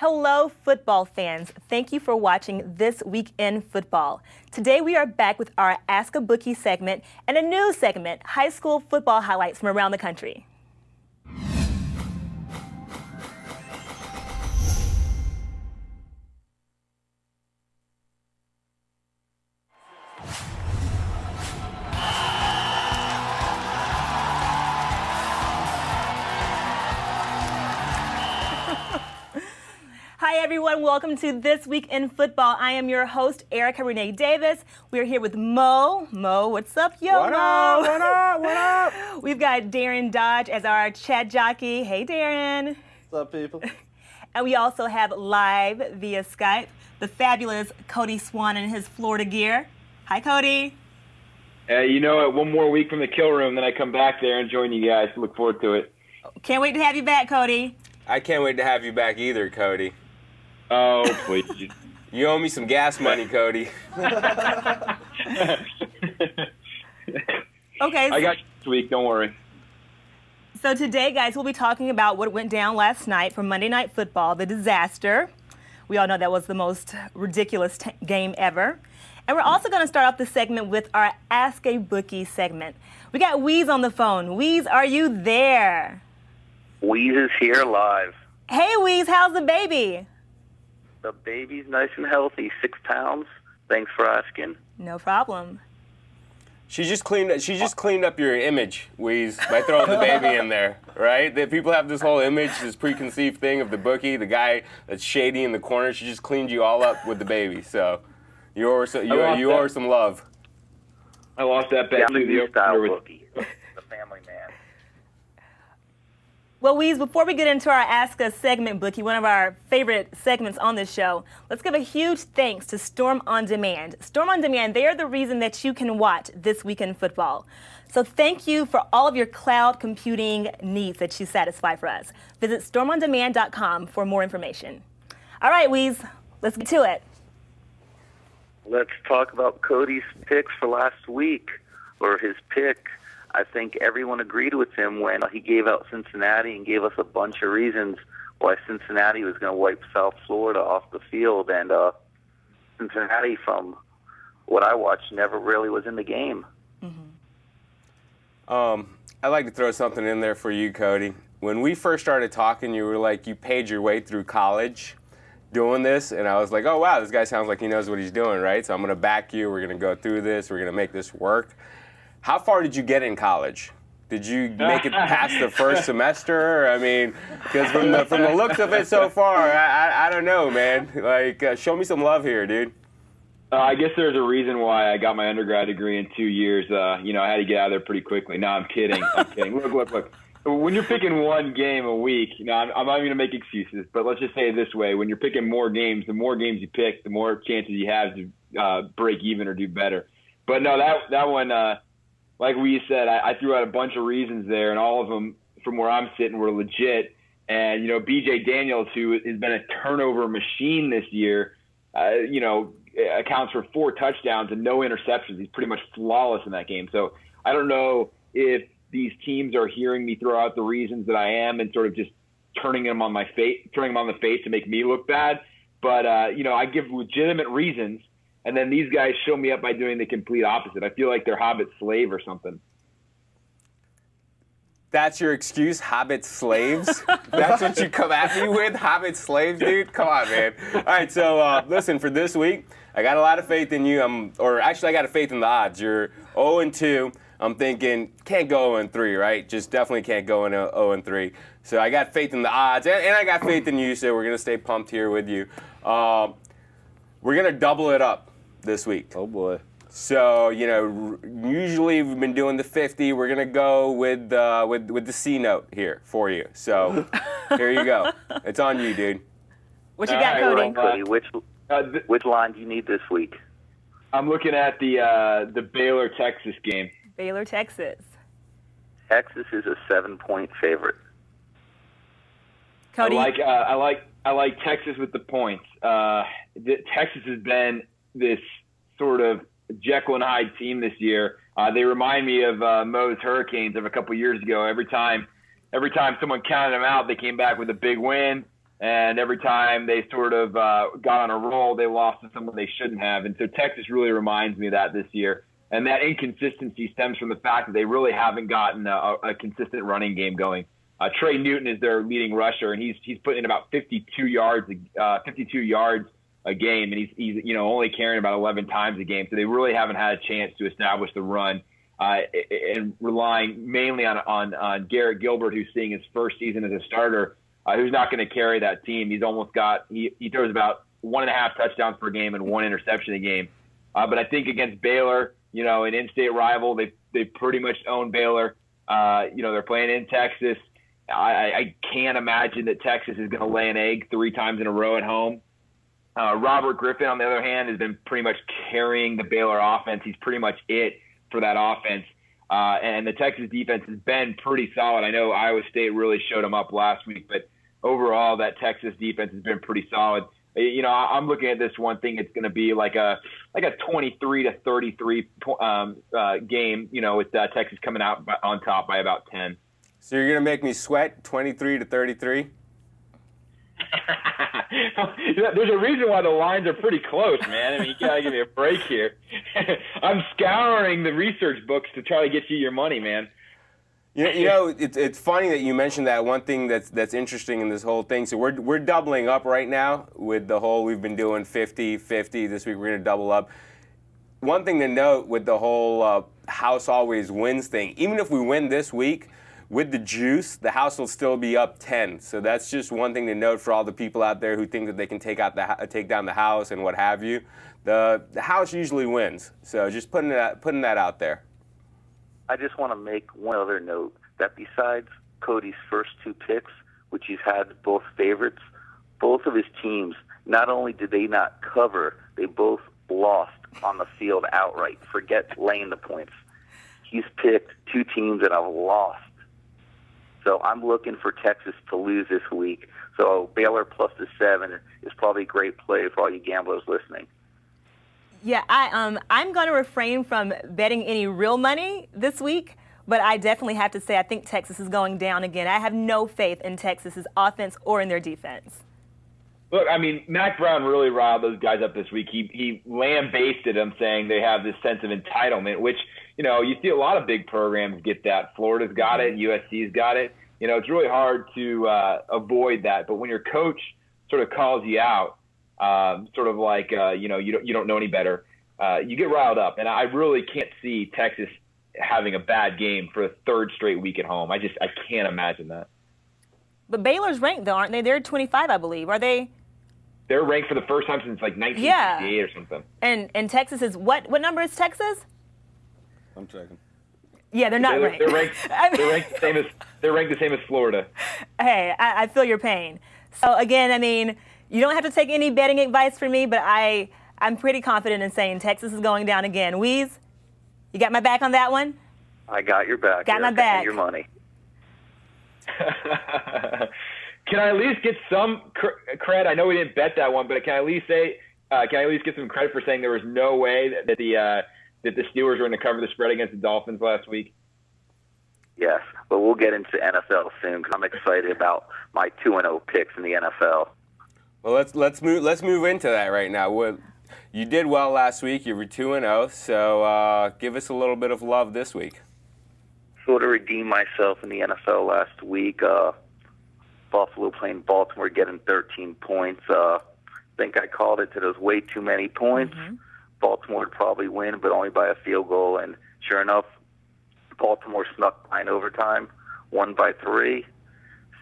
Hello, football fans. Thank you for watching This Week in Football. Today we are back with our Ask a Bookie segment and a new segment, high school football highlights from around the country. Hi everyone, welcome to This Week in Football. I am your host, Erica Renee Davis. We are here with Mo. Mo, what's up, yo, What Mo? up, what up, what up? We've got Darren Dodge as our chat jockey. Hey, Darren. What's up, people? And we also have live via Skype, the fabulous Cody Swann in his Florida gear. Hi, Cody. You know it, one more week from the kill room, then I come back there and join you guys. Look forward to it. Can't wait to have you back, Cody. I can't wait to have you back either, Cody. Oh, please. You owe me some gas money, Cody. Okay. I got you this week, don't worry. So today, guys, we'll be talking about what went down last night for Monday Night Football, the disaster. We all know that was the most ridiculous game ever. And we're also going to start off the segment with our Ask a Bookie segment. We got Weaze on the phone. Weaze, are you there? Weaze is here live. Hey, Weaze, how's the baby? The baby's nice and healthy, 6 pounds. Thanks for asking. No problem. She just cleaned up your image, Weeze, by throwing the baby in there, right? That people have this whole image, this preconceived thing of the bookie, the guy that's shady in the corner. She just cleaned you all up with the baby. So you owe her some love. I lost that bet. I'm the new style bookie, the family man. Well, Weeze, before we get into our Ask Us segment, Bookie, one of our favorite segments on this show, let's give a huge thanks to Storm On Demand. Storm On Demand, they are the reason that you can watch This Week in Football. So thank you for all of your cloud computing needs that you satisfy for us. Visit stormondemand.com for more information. All right, Weeze, let's get to it. Let's talk about Cody's picks for last week, or his pick. I think everyone agreed with him when he gave out Cincinnati and gave us a bunch of reasons why Cincinnati was going to wipe South Florida off the field. And Cincinnati, from what I watched, never really was in the game. Mm-hmm. I'd like to throw something in there for you, Cody. When we first started talking, you were like, you paid your way through college doing this. And I was like, oh, wow, this guy sounds like he knows what he's doing, right? So I'm going to back you. We're going to go through this. We're going to make this work. How far did you get in college? Did you make it past the first semester? I mean, because from the looks of it so far, I don't know, man. Like, show me some love here, dude. I guess there's a reason why I got my undergrad degree in 2 years. I had to get out of there pretty quickly. No, I'm kidding. Look. When you're picking one game a week, I'm not even going to make excuses, but let's just say it this way. When you're picking more games, the more games you pick, the more chances you have to break even or do better. But no, that one... like we said, I threw out a bunch of reasons there, and all of them, from where I'm sitting, were legit. And, B.J. Daniels, who has been a turnover machine this year, accounts for 4 touchdowns and no interceptions. He's pretty much flawless in that game. So I don't know if these teams are hearing me throw out the reasons that I am and sort of just turning them on the face to make me look bad. But, I give legitimate reasons. And then these guys show me up by doing the complete opposite. I feel like they're Hobbit slave or something. That's your excuse, Hobbit slaves? That's what you come at me with, Hobbit slaves, dude? Come on, man. All right, so listen, for this week, I got a lot of faith in you. I got a faith in the odds. You're 0-2. I'm thinking, can't go 0-3, right? Just definitely can't go 0-3. So I got faith in the odds, and I got faith in you, so we're going to stay pumped here with you. We're going to double it up this week. Oh, boy. So, usually we've been doing the 50. We're going to go with the C note here for you. So, here you go. It's on you, dude. What you got, Cody? Cody, which line do you need this week? I'm looking at the Baylor-Texas game. Baylor, Texas. Texas is a 7-point favorite. Cody? I like Texas with the points. Texas has been this sort of Jekyll and Hyde team this year. They remind me of Mo's Hurricanes of a couple years ago. Every time someone counted them out, they came back with a big win. And every time they sort of got on a roll, they lost to someone they shouldn't have. And so Texas really reminds me of that this year. And that inconsistency stems from the fact that they really haven't gotten a consistent running game going. Trey Newton is their leading rusher, and he's putting in about 52 yards a game, and he's only carrying about 11 times a game. So they really haven't had a chance to establish the run, and relying mainly on Garrett Gilbert, who's seeing his first season as a starter, who's not going to carry that team. He throws about 1.5 touchdowns per game and 1 interception a game. But I think against Baylor, an in-state rival, they pretty much own Baylor. They're playing in Texas. I can't imagine that Texas is going to lay an egg 3 times in a row at home. Robert Griffin, on the other hand, has been pretty much carrying the Baylor offense. He's pretty much it for that offense. And the Texas defense has been pretty solid. I know Iowa State really showed them up last week, but overall that Texas defense has been pretty solid. I'm looking at this one thing. It's going to be like a 23-33 game, with Texas coming out on top by about 10. So you're going to make me sweat 23-33? There's a reason why the lines are pretty close, man. I mean, you got to give me a break here. I'm scouring the research books to try to get you your money, man. It's funny that you mentioned that. One thing that's interesting in this whole thing. So we're doubling up right now with the whole, we've been doing 50-50. This week we're going to double up. One thing to note with the whole house always wins thing, even if we win this week, with the juice, the house will still be up 10. So that's just one thing to note for all the people out there who think that they can take down the house and what have you. The house usually wins. So just putting that out there. I just want to make one other note that besides Cody's first 2 picks, which he's had both favorites, both of his teams, not only did they not cover, they both lost on the field outright. Forget laying the points. He's picked 2 teams that have lost. So I'm looking for Texas to lose this week. So Baylor plus the 7 is probably a great play for all you gamblers listening. Yeah, I'm going to refrain from betting any real money this week, but I definitely have to say I think Texas is going down again. I have no faith in Texas's offense or in their defense. Look, I mean, Mac Brown really riled those guys up this week. He lambasted them, saying they have this sense of entitlement, which, you see a lot of big programs get that. Florida's got it. USC's got it. It's really hard to avoid that. But when your coach sort of calls you out, sort of like, you don't know any better, you get riled up. And I really can't see Texas having a bad game for a 3rd straight week at home. I can't imagine that. But Baylor's ranked, though, aren't they? They're 25, I believe. Are they? They're ranked for the first time since like 1968 or something. And Texas is what? What number is Texas? I'm checking. Yeah, they're not ranked. They're ranked the same as Florida. Hey, I feel your pain. So again, I mean, you don't have to take any betting advice from me, but I'm pretty confident in saying Texas is going down again. Weaze, you got my back on that one? I got your back. Got my back. And your money. Can I at least get some credit? I know we didn't bet that one, but can I at least get some credit for saying there was no way that the Steelers were going to cover the spread against the Dolphins last week? Yes, but we'll get into NFL soon because I'm excited about my 2-0 picks in the NFL. Well, let's move into that right now. You did well last week. You were 2-0, so give us a little bit of love this week. So to redeem myself in the NFL last week, Buffalo playing Baltimore, getting 13 points. I think I called it that it was way too many points. Mm-hmm. Baltimore would probably win, but only by a field goal. And sure enough, Baltimore snuck by in overtime, won by 3.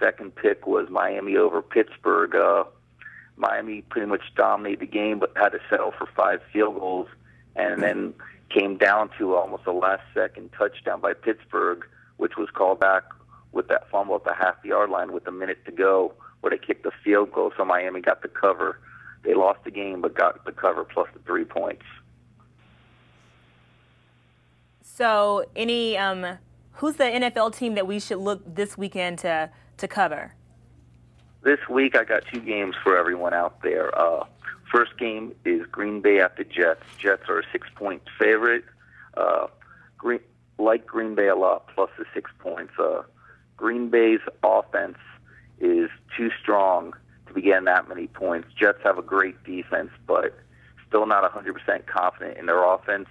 Second pick was Miami over Pittsburgh. Miami pretty much dominated the game, but had to settle for 5 field goals, and then came down to almost a last-second touchdown by Pittsburgh, which was called back with that fumble at the half-yard line with a minute to go, where they kicked the field goal, so Miami got the cover. They lost the game, but got the cover plus the 3 points. So, who's the NFL team that we should look this weekend to cover? This week, I got 2 games for everyone out there. First game is Green Bay at the Jets. Jets are a 6-point favorite. Green Bay a lot, plus the 6 points. Green Bay's offense is too strong to be getting that many points. Jets have a great defense, but still not 100% confident in their offense.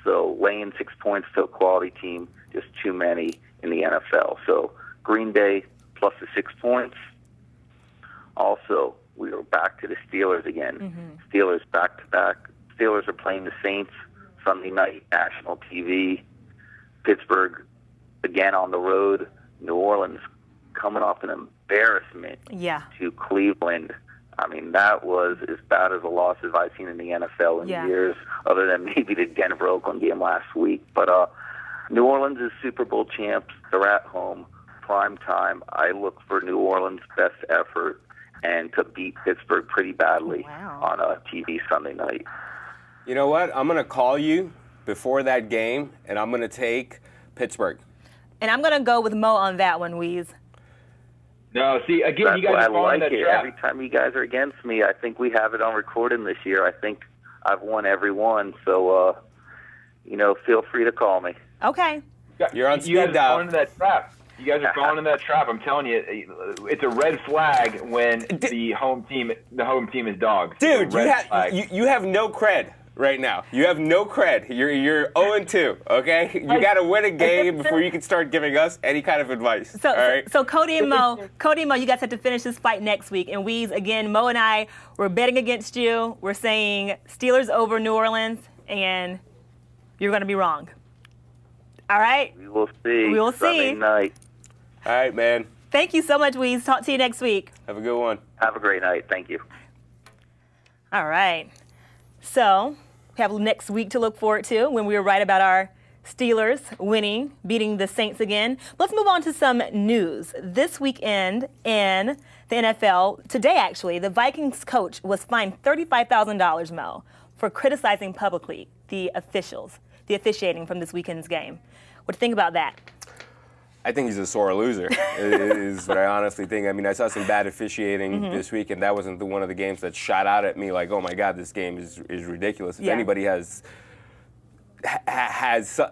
So laying 6 points to a quality team, just too many in the NFL. So Green Bay plus the 6 points. Also, we are back to the Steelers again. Steelers back-to-back. Steelers are playing the Saints Sunday night, national TV. Pittsburgh again on the road. New Orleans coming off an embarrassment to Cleveland. I mean, that was as bad as a loss as I've seen in the NFL in years, other than maybe the Denver-Oakland game last week. But New Orleans is Super Bowl champs. They're at home, prime time. I look for New Orleans' best effort and to beat Pittsburgh pretty badly on TV Sunday night. You know what? I'm going to call you before that game, and I'm going to take Pittsburgh. And I'm going to go with Mo on that one, Weaze. No, see, again, That's you guys are falling like that it. trap. Every time you guys are against me, I think we have it on recording this year. I think I've won every one. So, feel free to call me. Okay. You're on You guys speed are dial. falling into that trap. You guys are falling into that trap. I'm telling you, it's a red flag when the home team is dogs. Dude, you have no cred right now. You have no cred. You're 0-2, okay? You got to win a game before you can start giving us any kind of advice. So, all right? so Cody and Mo, you guys have to finish this fight next week. And Weaze, again, Mo and I, we're betting against you. We're saying Steelers over New Orleans, and you're going to be wrong. All right? We will see. We will see. Sunday night. All right, man. Thank you so much, Weaze. Talk to you next week. Have a good one. Have a great night. Thank you. All right. So we have next week to look forward to when we were right about our Steelers winning, beating the Saints again. Let's move on to some news. This weekend in the NFL, today actually, the Vikings coach was fined $35,000, Mo, for criticizing publicly the officiating from this weekend's game. What do you think about that? I think he's a sore loser, is what I honestly think. I mean, I saw some bad officiating this week, and that wasn't one of the games that shot out at me like, oh, my God, this game is ridiculous. If anybody has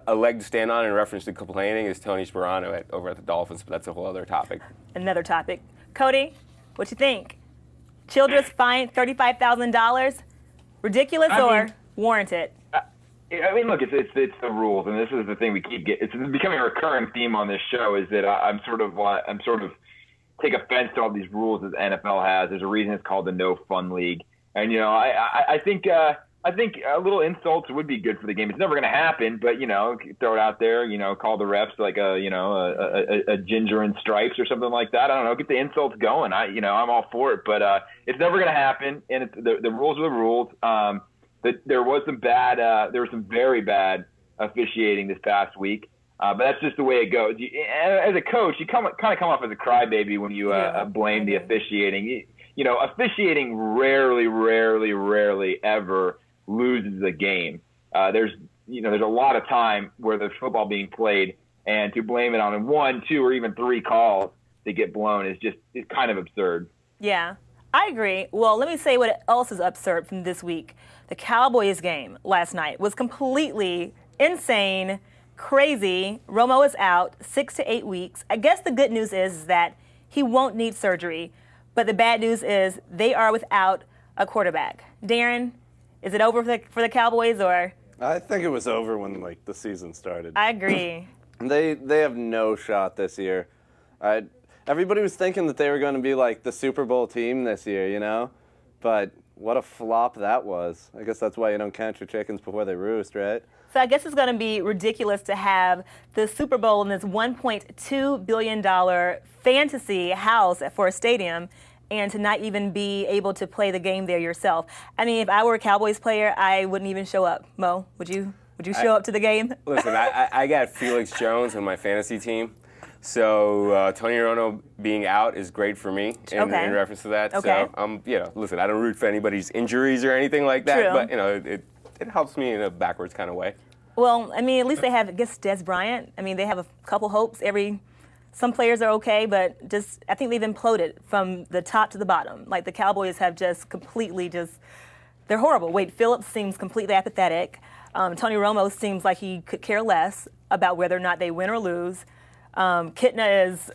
a leg to stand on in reference to complaining, is Tony Sparano over at the Dolphins, but that's a whole other topic. Another topic. Cody, what you think? Childress fined $35,000? Ridiculous or warranted? I mean, look, it's the rules, and this is the thing we keep getting. It's becoming a recurring theme on this show is that I'm sort of take offense to all these rules that the NFL has. There's a reason it's called the No Fun League, and I think a little insults would be good for the game. It's never going to happen, but throw it out there. Call the refs like a ginger in stripes or something like that. I don't know. Get the insults going. I'm all for it, but it's never going to happen, and the rules are the rules. There was some very bad officiating this past week, but that's just the way it goes. As a coach, you kind of come off as a crybaby when you blame the officiating. Officiating rarely ever loses a game. There's a lot of time where there's football being played, and to blame it on 1, 2, or even 3 calls that get blown is kind of absurd. Yeah, I agree. Well, let me say what else is absurd from this week. The Cowboys game last night was completely insane, crazy. Romo is out 6 to 8 weeks. I guess the good news is that he won't need surgery, but the bad news is they are without a quarterback. Darren, is it over for the Cowboys or? I think it was over when the season started. I agree. They have no shot this year. Everybody was thinking that they were going to be like the Super Bowl team this year, but what a flop that was. I guess that's why you don't count your chickens before they roost, right? So I guess it's going to be ridiculous to have the Super Bowl in this $1.2 billion fantasy house for a stadium and to not even be able to play the game there yourself. I mean, if I were a Cowboys player, I wouldn't even show up. Mo, would you show up to the game? Listen, I got Felix Jones on my fantasy team. So Tony Romo being out is great for me in reference to that. Okay. So listen, I don't root for anybody's injuries or anything like that, True. but it helps me in a backwards kind of way. Well, I mean, at least they have, I guess, Des Bryant. I mean, they have a couple hopes. Some players are okay, but I think they've imploded from the top to the bottom. Like the Cowboys have they're horrible. Wade Phillips seems completely apathetic. Tony Romo seems like he could care less about whether or not they win or lose. Kitna is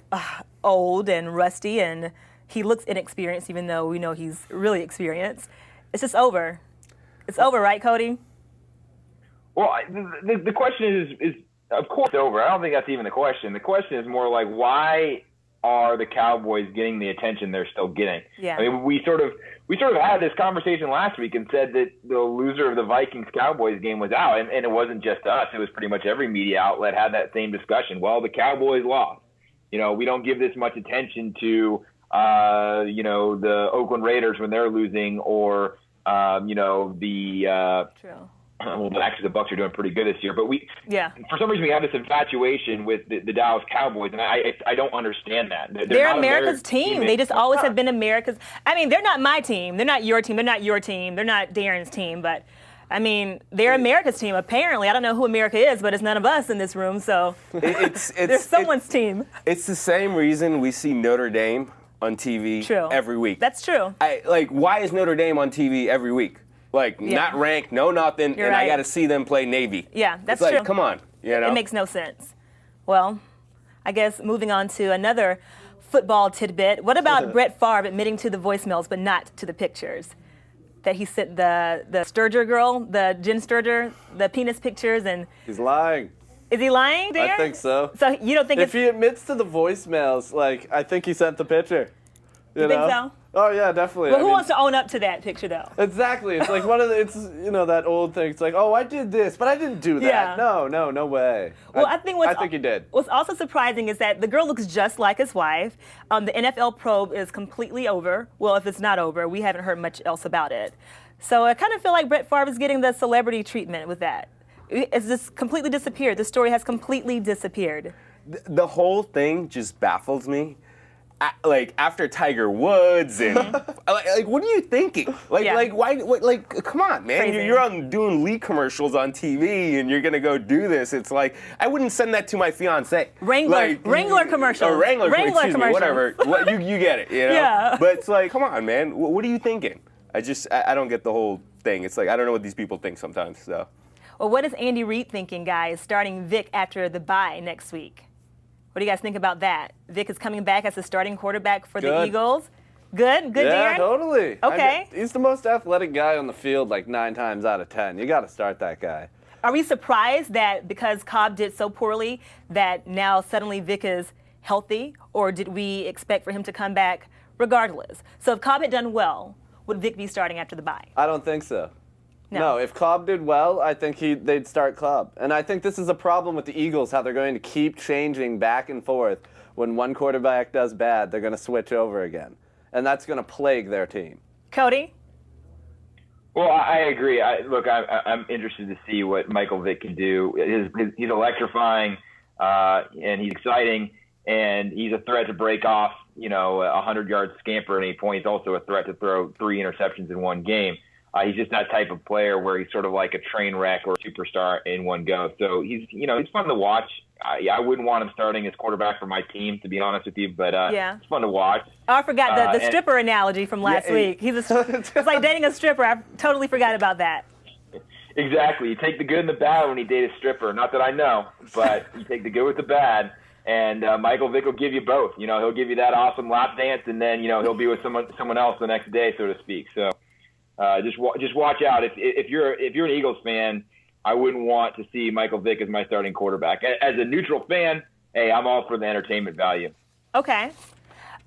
old and rusty, and he looks inexperienced, even though we know he's really experienced. It's just over. It's over, right, Cody? Well, the question is of course over. I don't think that's even the question. The question is more like, why are the Cowboys getting the attention they're still getting? Yeah. I mean, we sort of had this conversation last week and said that the loser of the Vikings-Cowboys game was out, and it wasn't just us. It was pretty much every media outlet had that same discussion. Well, the Cowboys lost. We don't give this much attention to, the Oakland Raiders when they're losing, or, True. Well, actually, the Bucs are doing pretty good this year, but for some reason, we have this infatuation with the Dallas Cowboys, and I don't understand that. They're America's team. They just always have been America's. I mean, they're not my team. They're not your team. They're not your team. They're not Darren's team. But I mean, they're America's team. Apparently, I don't know who America is, but it's none of us in this room. So they're someone's team. It's the same reason we see Notre Dame on TV every week. That's true. Why is Notre Dame on TV every week? Not ranked, no nothing, You're and right. I got to see them play Navy. Yeah, that's it's like, true. Come on, It makes no sense. Well, I guess moving on to another football tidbit. What about Brett Favre admitting to the voicemails but not to the pictures? That he sent the Sturger girl, the Jen Sturger, the penis pictures, and He's lying. is he lying, Darren? I think so. So you don't think If he admits to the voicemails, I think he sent the picture. You think know? so? Oh yeah, definitely. Well, who wants to own up to that picture, though? Exactly. It's like it's that old thing. It's like, oh, I did this, but I didn't do that. Yeah. No way. Well, I think he did. What's also surprising is that the girl looks just like his wife. The NFL probe is completely over. Well, if it's not over, we haven't heard much else about it. So I kind of feel like Brett Favre is getting the celebrity treatment with that. It's just completely disappeared. The story has completely disappeared. The whole thing just baffles me. After Tiger Woods and what are you thinking? Why? Come on, man! Crazy. You're on doing Lee commercials on TV, and you're gonna go do this. It's like I wouldn't send that to my fiance. Wrangler commercials. Or Wrangler commercials. whatever. You get it, Yeah. But it's like, come on, man! What are you thinking? I don't get the whole thing. It's like I don't know what these people think sometimes. So. Well, what is Andy Reid thinking, guys? Starting Vic after the bye next week. What do you guys think about that? Vic is coming back as the starting quarterback for the Eagles. Good, yeah, Darren? Totally. Okay. He's the most athletic guy on the field 9 times out of 10. You got to start that guy. Are we surprised that because Cobb did so poorly that now suddenly Vic is healthy, or did we expect for him to come back regardless? So if Cobb had done well, would Vic be starting after the bye? I don't think so. No, if Cobb did well, I think they'd start Cobb. And I think this is a problem with the Eagles, how they're going to keep changing back and forth. When one quarterback does bad, they're going to switch over again. And that's going to plague their team. Cody? Well, I agree. I'm interested to see what Michael Vick can do. He's electrifying, and he's exciting, and he's a threat to break off, a 100-yard scamper at any point. He's also a threat to throw 3 interceptions in one game. He's just that type of player where he's sort of like a train wreck or a superstar in one go. So he's fun to watch. I wouldn't want him starting as quarterback for my team, to be honest with you, but it's fun to watch. Oh, I forgot the stripper analogy from last week. It's like dating a stripper. I totally forgot about that. Exactly. You take the good and the bad when you date a stripper. Not that I know, but you take the good with the bad. And Michael Vick will give you both. He'll give you that awesome lap dance, and then he'll be with someone else the next day, so to speak. So. Just watch out. If you're an Eagles fan, I wouldn't want to see Michael Vick as my starting quarterback. As a neutral fan, hey, I'm all for the entertainment value. Okay.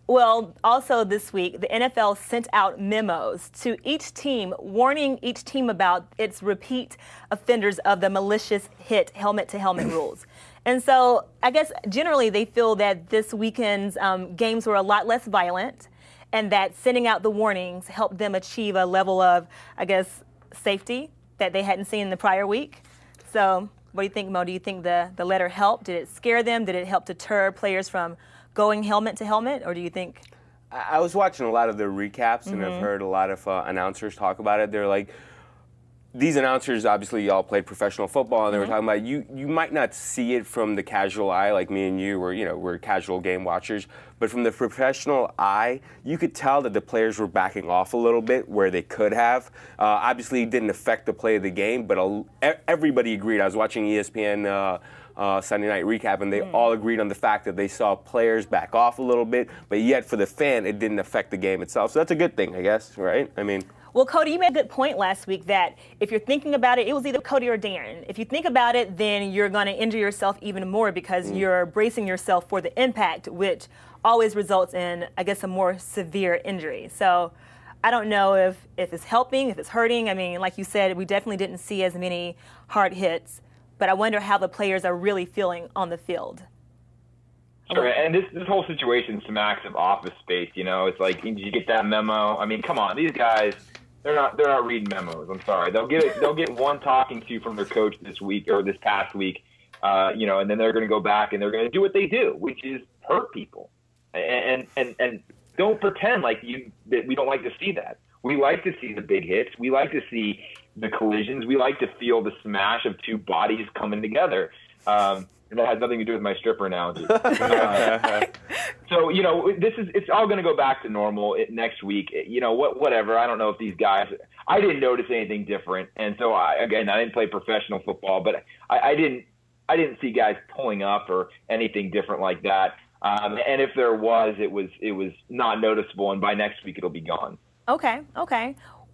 Well, also this week, the NFL sent out memos to each team, warning each team about its repeat offenders of the malicious hit helmet-to-helmet rules. And so I guess generally they feel that this weekend's games were a lot less violent, and that sending out the warnings helped them achieve a level of, I guess, safety that they hadn't seen in the prior week. So what do you think, Mo? Do you think the letter helped? Did it scare them? Did it help deter players from going helmet to helmet? Or do you think? I was watching a lot of the recaps, and I've heard a lot of announcers talk about it. They're like, these announcers, obviously, y'all played professional football, and they were talking about you might not see it from the casual eye, like me and you, we're casual game watchers, but from the professional eye, you could tell that the players were backing off a little bit where they could have. Obviously, it didn't affect the play of the game, but everybody agreed. I was watching ESPN Sunday Night Recap, and they all agreed on the fact that they saw players back off a little bit, but yet for the fan, it didn't affect the game itself. So that's a good thing, I guess, right? I mean. Well, Cody, you made a good point last week that if you're thinking about it, it was either Cody or Darren. If you think about it, then you're going to injure yourself even more because you're bracing yourself for the impact, which always results in, I guess, a more severe injury. So I don't know if it's helping, if it's hurting. I mean, like you said, we definitely didn't see as many hard hits, but I wonder how the players are really feeling on the field. Sure, and this whole situation smacks of Office Space. You know, it's like, did you get that memo? I mean, come on, these guys. They're not reading memos. I'm sorry. They'll get one talking to from their coach this week or this past week, you know, and then they're going to go back and they're going to do what they do, which is hurt people, and don't pretend like that we don't like to see that. We like to see the big hits. We like to see the collisions. We like to feel the smash of two bodies coming together. And that has nothing to do with my stripper analogy. So, you know, it's all going to go back to normal next week. You know, whatever. I don't know if these guys – I didn't notice anything different. And so, I didn't play professional football, but I didn't see guys pulling up or anything different like that. And if there was, it was not noticeable, and by next week it'll be gone. Okay.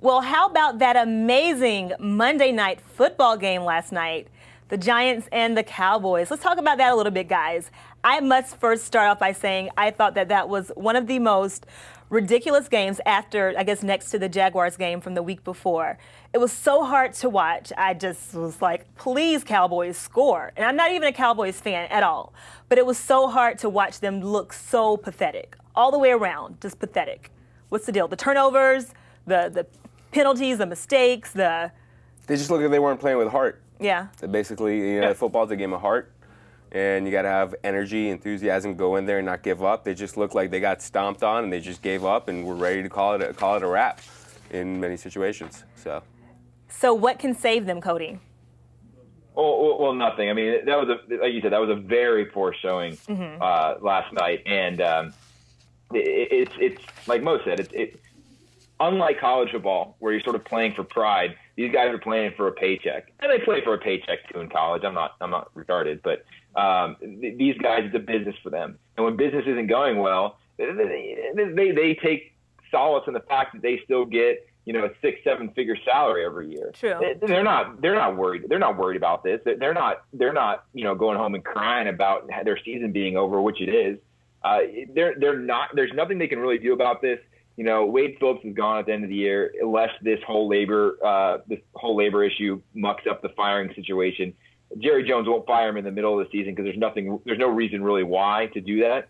Well, how about that amazing Monday night football game last night? The Giants and the Cowboys. Let's talk about that a little bit, guys. I must first start off by saying I thought that was one of the most ridiculous games after, I guess, next to the Jaguars game from the week before. It was so hard to watch. I just was like, please, Cowboys, score. And I'm not even a Cowboys fan at all. But it was so hard to watch them look so pathetic. All the way around, just pathetic. What's the deal? The turnovers, the penalties, the mistakes, They just looked like they weren't playing with heart. Yeah. Basically, you know, football's a game of heart, and you got to have energy, enthusiasm, go in there and not give up. They just looked like they got stomped on, and they just gave up, and were ready to call it a wrap in many situations. So what can save them, Cody? Well, nothing. I mean, that was like you said, that was a very poor showing last night, and it's like Mo said, it's unlike college football where you're sort of playing for pride. These guys are playing for a paycheck, and they play for a paycheck too in college. I'm not retarded, but these guys, it's a business for them. And when business isn't going well, they take solace in the fact that they still get, you know, a 6-7 figure salary every year. True. They're not worried. They're not worried about this. They're not you know, going home and crying about their season being over, which it is. They're not. There's nothing they can really do about this. You know, Wade Phillips is gone at the end of the year, unless this whole labor issue mucks up the firing situation. Jerry Jones won't fire him in the middle of the season because there's no reason really why to do that.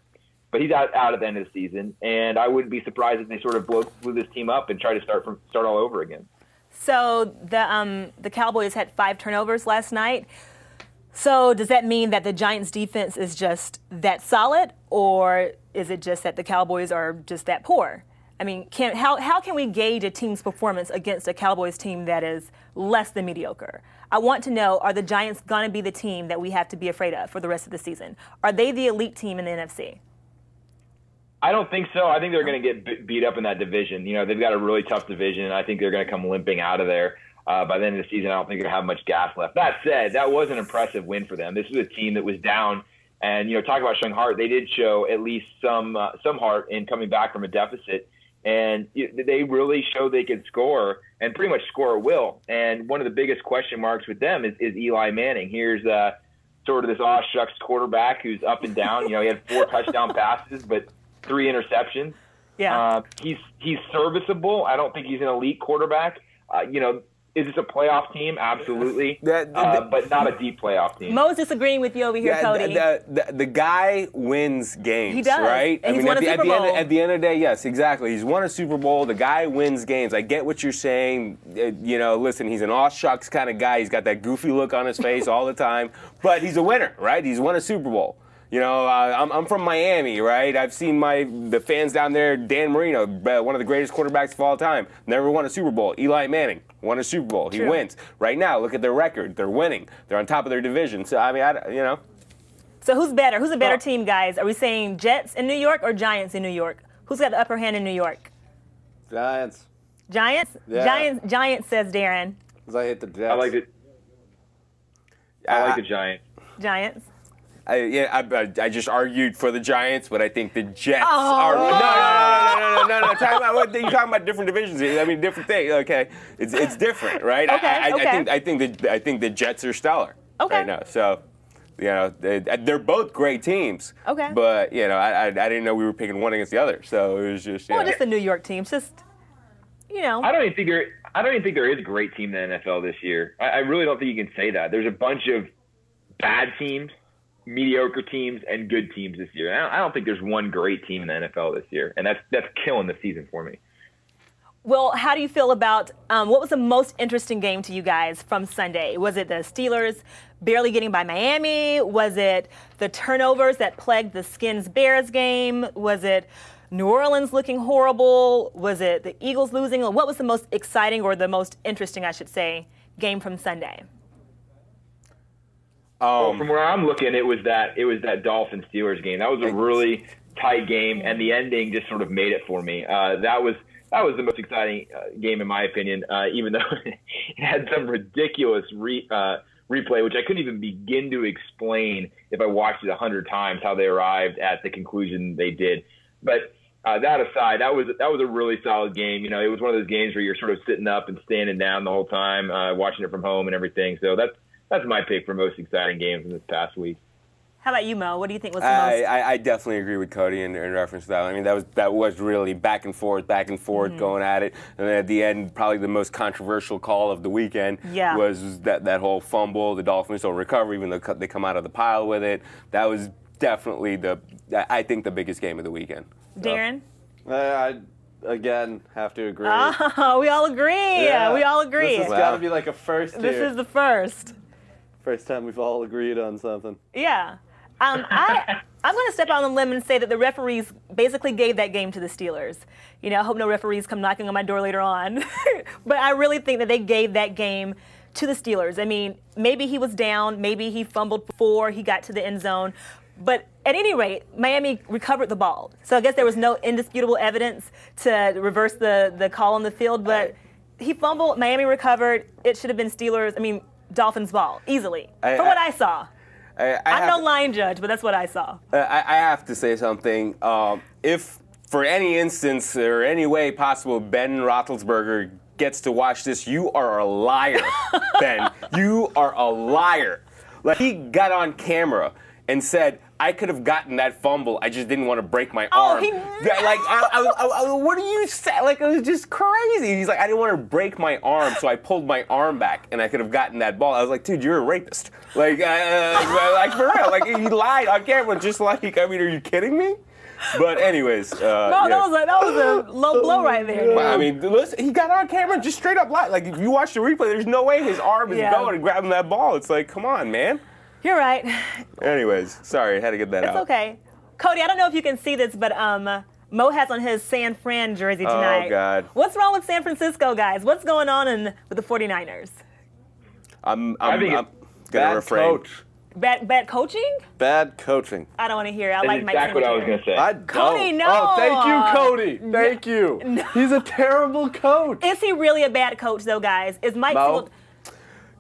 But he's out at the end of the season, and I wouldn't be surprised if they sort of blew this team up and try to start all over again. So the Cowboys had 5 turnovers last night. So does that mean that the Giants' defense is just that solid, or is it just that the Cowboys are just that poor? I mean, how can we gauge a team's performance against a Cowboys team that is less than mediocre? I want to know, are the Giants going to be the team that we have to be afraid of for the rest of the season? Are they the elite team in the NFC? I don't think so. I think they're going to get beat up in that division. You know, they've got a really tough division, and I think they're going to come limping out of there. By the end of the season, I don't think they're going to have much gas left. That said, that was an impressive win for them. This was a team that was down, and, you know, talk about showing heart. They did show at least some heart in coming back from a deficit. And they really showed they could score and pretty much score at will. And one of the biggest question marks with them is Eli Manning. Here's sort of this aw shucks quarterback who's up and down. You know, he had 4 touchdown passes, but 3 interceptions. Yeah. He's serviceable. I don't think he's an elite quarterback. You know, is this a playoff team? Absolutely. But not a deep playoff team. Mo's disagreeing with you over here, Cody. The guy wins games, he does. Right? And he's won a Super Bowl. At the end of the day, yes, exactly. He's won a Super Bowl. The guy wins games. I get what you're saying. You know, listen, he's an aw shucks kind of guy. He's got that goofy look on his face all the time. But he's a winner, right? He's won a Super Bowl. You know, I'm from Miami, right? I've seen the fans down there. Dan Marino, one of the greatest quarterbacks of all time, never won a Super Bowl. Eli Manning won a Super Bowl. He wins. Right now, look at their record. They're winning. They're on top of their division. So, I mean, you know. So who's better? Who's a better team, guys? Are we saying Jets in New York or Giants in New York? Who's got the upper hand in New York? Giants. Giants? Yeah. Giants, says Darren. Because I hate the Jets. I like it. I like the Giants. Giants. I just argued for the Giants, but I think the Jets Oh. are. No. Talking about what you're talking about different divisions. I mean, different things. Okay, it's different, right? Okay, I think the Jets are stellar right now. So, they're both great teams. Okay. But I didn't know we were picking one against the other. So it was just. Well, just the New York teams, just. I don't even think there is a great team in the NFL this year. I really don't think you can say that. There's a bunch of bad teams, mediocre teams, and good teams this year. I don't think there's one great team in the NFL this year, and that's killing the season for me. Well, how do you feel about what was the most interesting game to you guys from Sunday? Was it the Steelers barely getting by Miami? Was it the turnovers that plagued the Skins-Bears game? Was it New Orleans looking horrible? Was it the Eagles losing? What was the most exciting, or the most interesting, I should say, game from Sunday? Well, from where I'm looking, it was that Dolphins-Steelers game. That was a really tight game, and the ending just sort of made it for me. That was the most exciting game in my opinion, even though it had some ridiculous replay, which I couldn't even begin to explain if I watched it 100 times how they arrived at the conclusion they did. But that aside, that was a really solid game. It was one of those games where you're sort of sitting up and standing down the whole time, watching it from home and everything. So that's my pick for most exciting games in this past week. How about you, Mo? What do you think was the most? I definitely agree with Cody in reference to that. I mean, that was really back and forth, going at it. And then at the end, probably the most controversial call of the weekend was that whole fumble. The Dolphins don't recover, even though they come out of the pile with it. That was definitely I think the biggest game of the weekend. Darren? I, again, have to agree. Oh, we all agree. Yeah. We all agree. This has got to be like a first here. This is the first. First time we've all agreed on something. Yeah. I'm going to step out on a limb and say that the referees basically gave that game to the Steelers. I hope no referees come knocking on my door later on. But I really think that they gave that game to the Steelers. I mean, maybe he was down. Maybe he fumbled before he got to the end zone. But at any rate, Miami recovered the ball. So I guess there was no indisputable evidence to reverse the call on the field. But he fumbled. Miami recovered. It should have been Dolphins ball, easily, from what I saw. I'm no line judge, but that's what I saw. I have to say something. If for any instance or any way possible Ben Roethlisberger gets to watch this, you are a liar, Ben. You are a liar. Like, he got on camera and said, I could have gotten that fumble. I just didn't want to break my arm. What do you say? Like, it was just crazy. He's like, I didn't want to break my arm, so I pulled my arm back, and I could have gotten that ball. I was like, dude, you're a rapist. Like for real. Like, he lied on camera. Just like, are you kidding me? But anyways, that was a low blow right there. Well, I mean, listen, he got on camera and just straight up lied. Like, if you watch the replay, there's no way his arm is going and grabbing that ball. It's like, come on, man. You're right. Anyways, sorry, I had to get that out. It's okay. Cody, I don't know if you can see this, but Mo has on his San Fran jersey tonight. Oh, God. What's wrong with San Francisco, guys? What's going on with the 49ers? I'm going to refrain. Coach. Bad coaching? Bad coaching. I don't want to hear it. I That's like Mike exactly what I was Singletary. going to say. Cody, no. Oh, thank you, Cody. Thank you. No. He's a terrible coach. Is he really a bad coach, though, guys? Is Mike Mo? Singletary?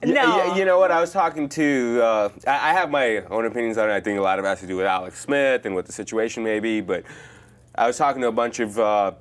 No. You know what? I was talking to, I have my own opinions on it. I think a lot of it has to do with Alex Smith and what the situation may be, but I was talking to a bunch of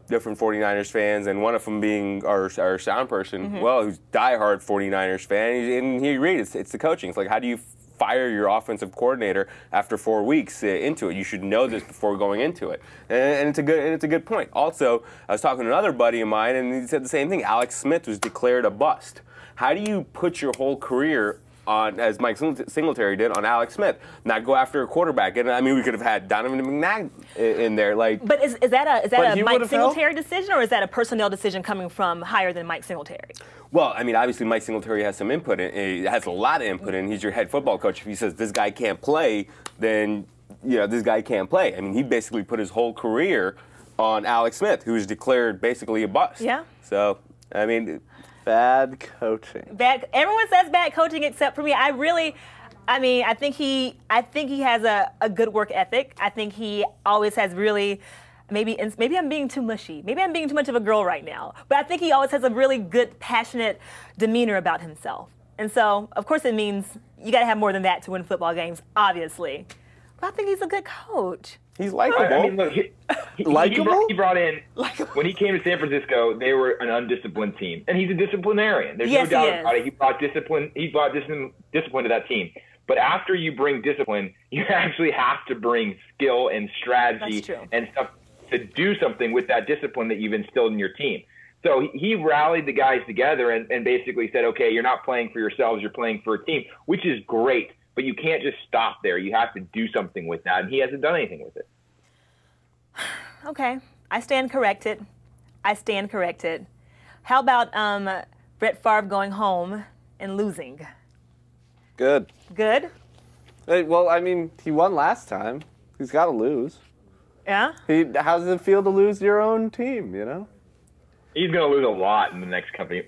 different 49ers fans, and one of them being our sound person, who's diehard 49ers fan, and he agreed, it's the coaching. It's like, how do you fire your offensive coordinator after 4 weeks into it? You should know this before going into it, and it's a good point. Also, I was talking to another buddy of mine, and he said the same thing. Alex Smith was declared a bust. How do you put your whole career on, as Mike Singletary did, on Alex Smith, not go after a quarterback? And I mean, we could have had Donovan McNabb in there. Like, but is that a Mike Singletary decision, or is that a personnel decision coming from higher than Mike Singletary? Well, I mean, obviously Mike Singletary has some input. He has a lot of input, and he's your head football coach. If he says this guy can't play, then this guy can't play. I mean, he basically put his whole career on Alex Smith, who was declared basically a bust. Yeah. So, I mean. Bad coaching. Everyone says bad coaching except for me. I think he has a good work ethic. I think he always has really, maybe I'm being too mushy. Maybe I'm being too much of a girl right now. But I think he always has a really good, passionate demeanor about himself. And so, of course, it means you got to have more than that to win football games, obviously. But I think he's a good coach. He's likable. I mean, look, Likable? he brought in, when he came to San Francisco, they were an undisciplined team. And he's a disciplinarian. There's no doubt about it. He brought discipline to that team. But after you bring discipline, you actually have to bring skill and strategy and stuff to do something with that discipline that you've instilled in your team. So he rallied the guys together and basically said, okay, you're not playing for yourselves, you're playing for a team, which is great. But you can't just stop there. You have to do something with that. And he hasn't done anything with it. Okay. I stand corrected. How about Brett Favre going home and losing? Good. Good? Hey, well, I mean, he won last time. He's got to lose. Yeah? How does it feel to lose your own team, you know? He's going to lose a lot in the next coming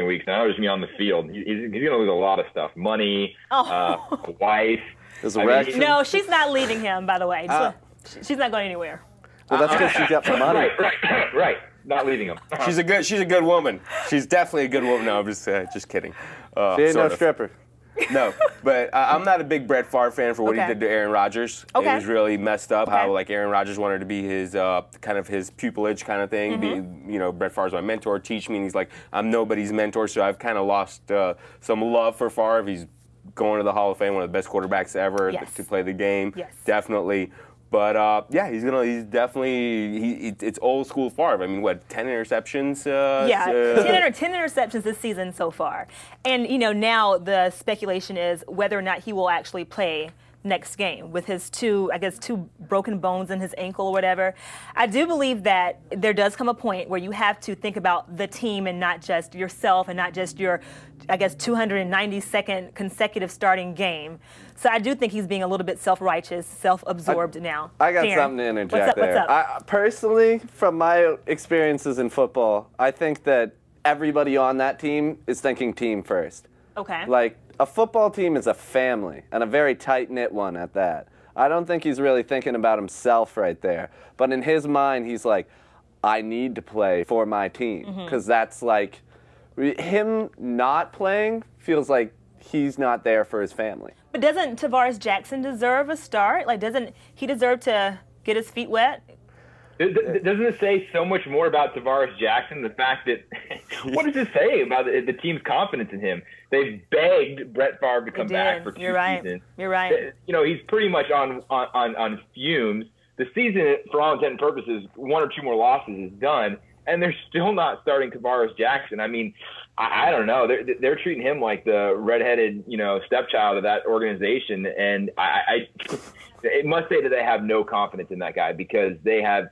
weeks. Now, just me on the field. He's going to lose a lot of stuff. Money, wife. No, she's not leaving him, by the way. She's not going anywhere. Well, that's because she's got the money. Right. Not leaving him. She's a good woman. She's definitely a good woman. No, I'm just kidding. She ain't no stripper. No, but I'm not a big Brett Favre fan for what he did to Aaron Rodgers. Okay. It was really messed up how Aaron Rodgers wanted to be his kind of his pupillage kind of thing. Brett Favre's my mentor, teach me, and he's like, I'm nobody's mentor, so I've kind of lost some love for Favre. He's going to the Hall of Fame, one of the best quarterbacks ever to play the game. Yes. Definitely. But he's definitely it's old school Favre. I mean, what, 10 interceptions? 10 interceptions this season so far. And now the speculation is whether or not he will actually play next game with his two broken bones in his ankle or whatever. I do believe that there does come a point where you have to think about the team and not just yourself and not just your 292nd consecutive starting game. So I do think he's being a little bit self-righteous, self-absorbed now. I got Darren, something to interject there. What's up? Personally, from my experiences in football, I think that everybody on that team is thinking team first. Okay. Like, a football team is a family, and a very tight-knit one at that. I don't think he's really thinking about himself right there. But in his mind, he's like, I need to play for my team. Because that's like, him not playing feels like he's not there for his family. But doesn't Tavares Jackson deserve a start? Like, doesn't he deserve to get his feet wet? Doesn't it say so much more about Tavares Jackson? The fact that, what does it say about the team's confidence in him? They've begged Brett Favre to come back for 2 seasons. You're right. He's pretty much on fumes. The season, for all intent and purposes, 1 or 2 more losses is done, and they're still not starting Tavares Jackson. I mean, I don't know. They're treating him like the redheaded, stepchild of that organization, and it must say that they have no confidence in that guy because they have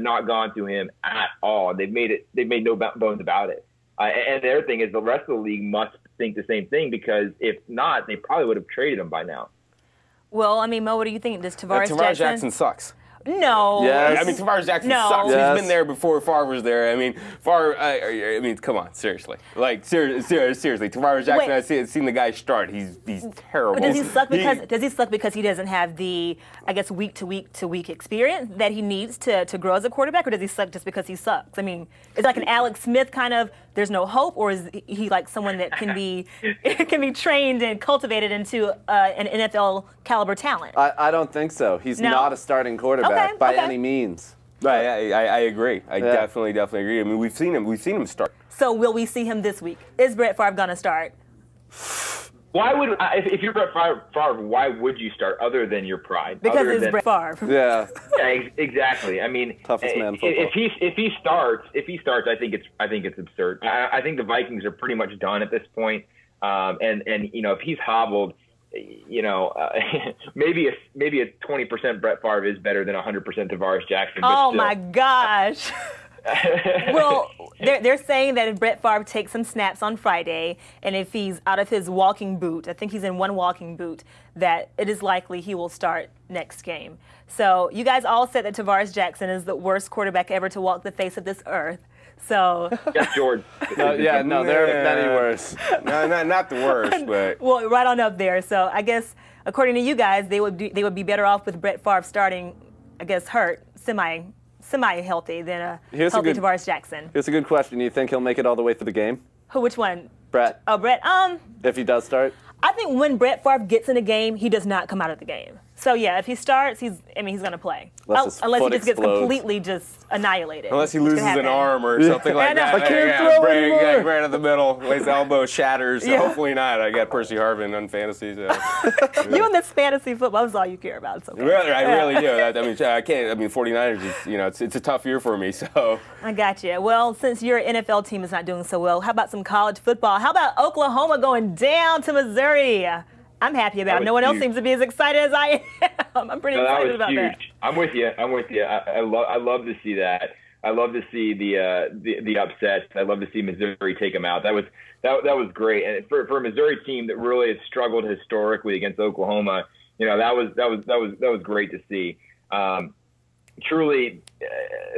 not gone to him at all. They've made no bones about it. And the other thing is the rest of the league must think the same thing because if not, they probably would have traded him by now. Well, I mean, Mo, what do you think? Does Tavares Jackson sucks. No. Yes. I mean, Tavares Jackson sucks. Yes. He's been there before Favre was there. I mean, Favre. Come on, seriously. Like, seriously. Tavares Jackson. I've seen the guy start. He's terrible. But does he suck because he doesn't have the week to week experience that he needs to grow as a quarterback, or does he suck just because he sucks? I mean, it's like an Alex Smith kind of. There's no hope, or is he like someone that can be trained and cultivated into an NFL caliber talent? I don't think so. He's not a starting quarterback by any means. Right, I agree. I definitely agree. I mean, we've seen him start. So will we see him this week? Is Brett Favre gonna start? Why would if you're Brett Favre, why would you start other than your pride? Because it's Brett Favre. Yeah. Yeah, exactly. I mean, toughest man football. If he starts, I think it's absurd. I think the Vikings are pretty much done at this point. And if he's hobbled, maybe a 20% Brett Favre is better than 100% Tavares Jackson. Oh my gosh. Well, they're saying that if Brett Favre takes some snaps on Friday, and if he's out of his walking boot, I think he's in one walking boot, that it is likely he will start next game. So you guys all said that Tavares Jackson is the worst quarterback ever to walk the face of this earth. So yes, George. No, there are many worse. No, not the worst, but well, right on up there. So I guess according to you guys, they would be better off with Brett Favre starting, I guess, hurt, semi semi-healthy than a Here's a healthy good- Tavares Jackson. Here's a good question. Do you think he'll make it all the way through the game? Which one? Brett, Oh, Brett. if he does start? I think when Brett Favre gets in a game, he does not come out of the game. So yeah, if he starts, he's going to play. Unless his Unless he foot just gets explodes. completely just annihilated. Unless he which could loses an happen. arm or something like I know. that. I can't throw anymore. Right in the middle. His elbow shatters. So Yeah. hopefully not. I got Percy Harvin on fantasy. So. You and this fantasy football is all you care about. It's okay. Really, I really do. I can't. 49ers is, it's a tough year for me. So. I got you. Well, since your NFL team is not doing so well, how about some college football? How about Oklahoma going down to Missouri? I'm happy about it. was No one else huge. seems to be as excited as I am. I'm pretty No, that excited was about huge. that. I'm with you. I love to see that. I love to see the upsets. I love to see Missouri take them out. That was great. And for a Missouri team that really has struggled historically against Oklahoma, that was great to see. Truly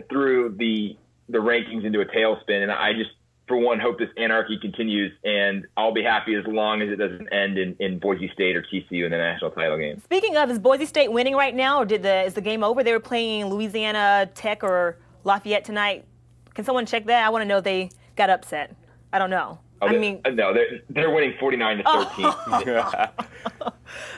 threw the rankings into a tailspin, and I just, for one, hope this anarchy continues, and I'll be happy as long as it doesn't end in Boise State or TCU in the national title game. Speaking of, is Boise State winning right now, or is the game over? They were playing Louisiana Tech or Lafayette tonight. Can someone check that? I want to know if they got upset. I don't know. No, they're winning 49-13.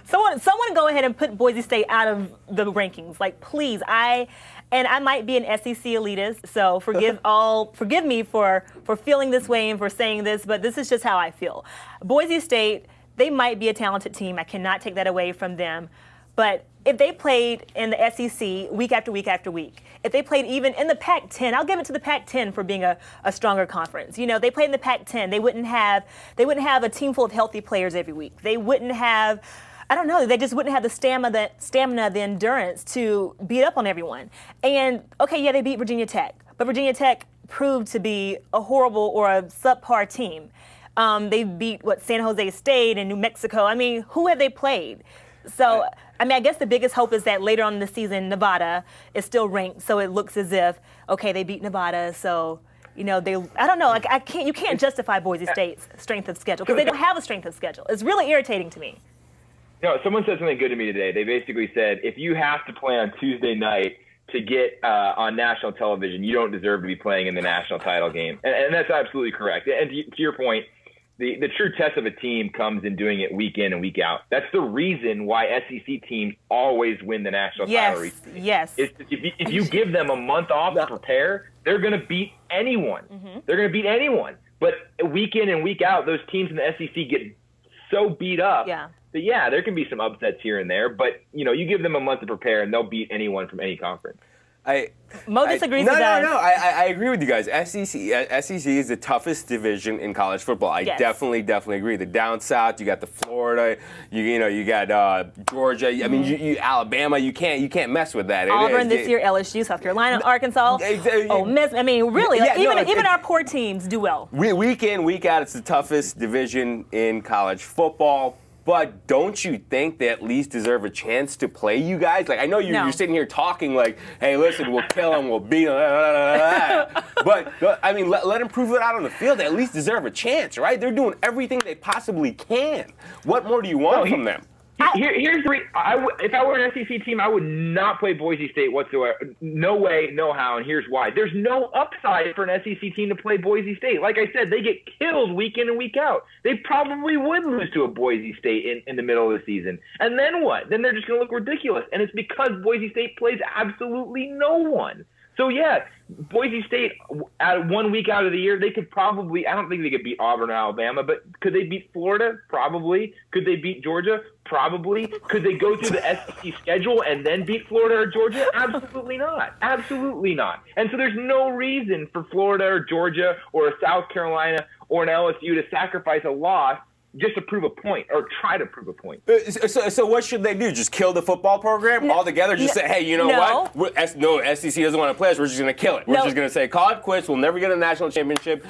Someone go ahead and put Boise State out of the rankings. Like, please. I might be an SEC elitist, so forgive me for feeling this way and for saying this, but this is just how I feel. Boise State, they might be a talented team. I cannot take that away from them. But if they played in the SEC week after week after week, if they played even in the Pac-10, I'll give it to the Pac-10 for being a stronger conference. They played in the Pac-10. They wouldn't have a team full of healthy players every week. They wouldn't have, I don't know, they just wouldn't have the stamina, the endurance to beat up on everyone. And okay, yeah, they beat Virginia Tech, but Virginia Tech proved to be a horrible or a subpar team. They beat San Jose State and New Mexico. Who have they played? So, I guess the biggest hope is that later on in the season, Nevada is still ranked, so it looks as if, okay, they beat Nevada, so, I don't know, you can't justify Boise State's strength of schedule, because they don't have a strength of schedule. It's really irritating to me. Someone said something good to me today. They basically said, if you have to play on Tuesday night to get on national television, you don't deserve to be playing in the national title game. And that's absolutely correct. And to your point, the true test of a team comes in doing it week in and week out. That's the reason why SEC teams always win the national title. Yes. If you give them a month off to prepare, they're going to beat anyone. Mm-hmm. They're going to beat anyone. But week in and week out, those teams in the SEC get so beat up that, there can be some upsets here and there. But, you give them a month to prepare, and they'll beat anyone from any conference. Mo disagrees with that. No. I agree with you guys. SEC is the toughest division in college football. I definitely agree. The down south, you got the Florida, you got Georgia. You Alabama. You can't mess with that. Auburn this year, LSU, South Carolina, Arkansas. Ole Miss. Really, even our poor teams do well. Week in, week out, it's the toughest division in college football. But don't you think they at least deserve a chance to play you guys? Like, I know you're sitting here talking like, hey, listen, we'll kill them, we'll beat them, but let them prove it out on the field. They at least deserve a chance, right? They're doing everything they possibly can. What more do you want from them? Here's the if I were an SEC team, I would not play Boise State whatsoever. No way, no how, and here's why. There's no upside for an SEC team to play Boise State. Like I said, they get killed week in and week out. They probably would lose to a Boise State in the middle of the season. And then what? Then they're just going to look ridiculous. And it's because Boise State plays absolutely no one. So, Boise State, 1 week out of the year, they could probably – I don't think they could beat Auburn or Alabama, but could they beat Florida? Probably. Could they beat Georgia? Probably. Could they go through the SEC schedule and then beat Florida or Georgia? Absolutely not. Absolutely not. And so there's no reason for Florida or Georgia or a South Carolina or an LSU to sacrifice a loss just to prove a point or try to prove a point. So what should they do? Just kill the football program altogether? Just say, hey, you know what? SEC doesn't want to play us. We're just going to kill it. We're just going to say, call it quits. We'll never get a national championship.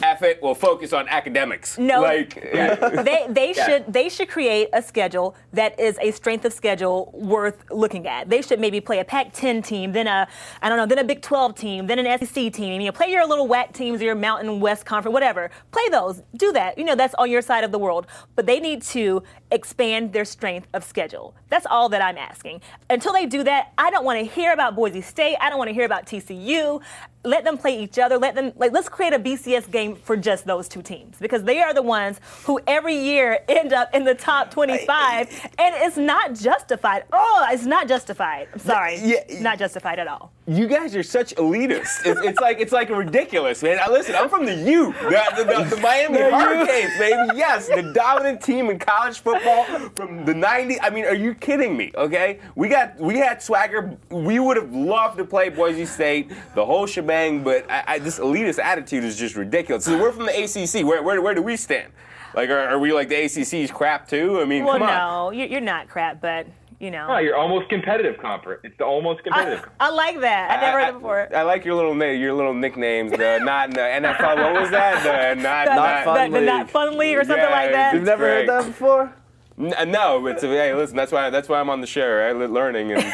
F it, we'll focus on academics. No, Like, they should create a schedule that is a strength of schedule worth looking at. They should maybe play a Pac-10 team, then then a Big 12 team, then an SEC team. Play your little WAC teams, your Mountain West Conference, whatever. Play those. Do that. That's on your side of the world. But they need to expand their strength of schedule. That's all that I'm asking. Until they do that, I don't want to hear about Boise State. I don't want to hear about TCU. Let them play each other. Let's create a BCS game for just those two teams, because they are the ones who every year end up in the top 25, and it's not justified. Oh, it's not justified. I'm sorry. Not justified at all. you guys are such elitists. It's like ridiculous, man. Listen, I'm from the U, the Miami Hurricanes, baby. Yes, the dominant team in college football from the 90s. I mean, are you kidding me? Okay, we had swagger. We would have loved to play Boise State, the whole shebang, but this elitist attitude is just ridiculous. So we're from the ACC. Where do we stand? Like, are we like the ACC's crap too? I mean, come on. Well, no, you're not crap, but. Oh, you're almost competitive conference. It's the almost competitive. I like that. I never heard it before. I like your little nicknames. The not in the NFL. What was that? The not fun league or something like that. You've never heard that before? No, but hey, listen. That's why I'm on the show, right? Learning and.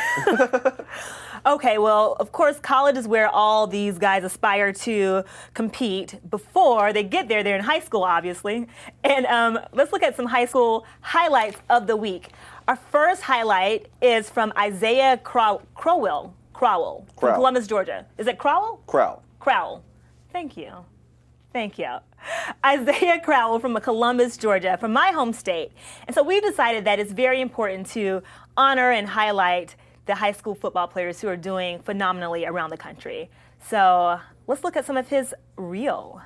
Okay, well, of course, college is where all these guys aspire to compete. Before they get there, they're in high school, obviously. And let's look at some high school highlights of the week. Our first highlight is from Isaiah Crowell from Columbus, Georgia. Is it Crowell? Crowell. Thank you. Isaiah Crowell from Columbus, Georgia, from my home state. And so we decided that it's very important to honor and highlight the high school football players who are doing phenomenally around the country. So let's look at some of his reel.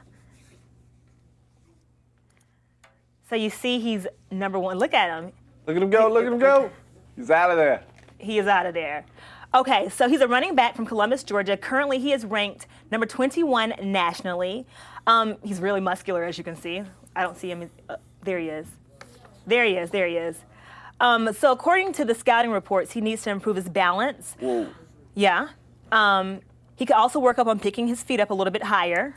So you see he's number one. Look at him. Look at him go. He's out of there. He is out of there. Okay, so he's a running back from Columbus, Georgia. Currently, he is ranked number 21 nationally. He's really muscular, as you can see. I don't see him. There he is. So according to the scouting reports, he needs to improve his balance. Whoa. Yeah. He could also work up on picking his feet up a little bit higher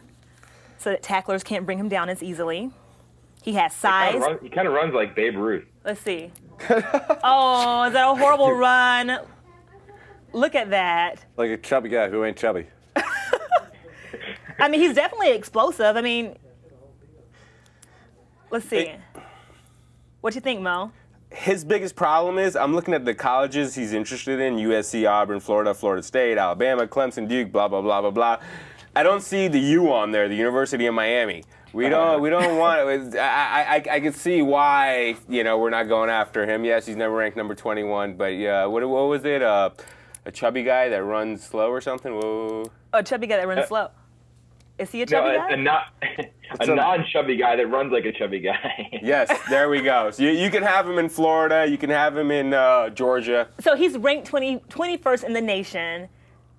so that tacklers can't bring him down as easily. He has size. He kind of runs like Babe Ruth. Let's see. Oh, is that a horrible run? Look at that. Like a chubby guy who ain't chubby. I mean, he's definitely explosive. I mean, let's see. What do you think, Mo? His biggest problem is I'm looking at the colleges he's interested in: USC, Auburn, Florida, Florida State, Alabama, Clemson, Duke, blah blah blah blah blah. I don't see the U on there, the University of Miami. We don't want. I can see why we're not going after him. Yes, he's never ranked number 21, but yeah, what was it? A chubby guy that runs slow or something? Whoa. A chubby guy that runs slow. Is he a chubby guy? A non-chubby guy that runs like a chubby guy. Yes, there we go. So you can have him in Florida. You can have him in Georgia. So he's ranked 21st in the nation.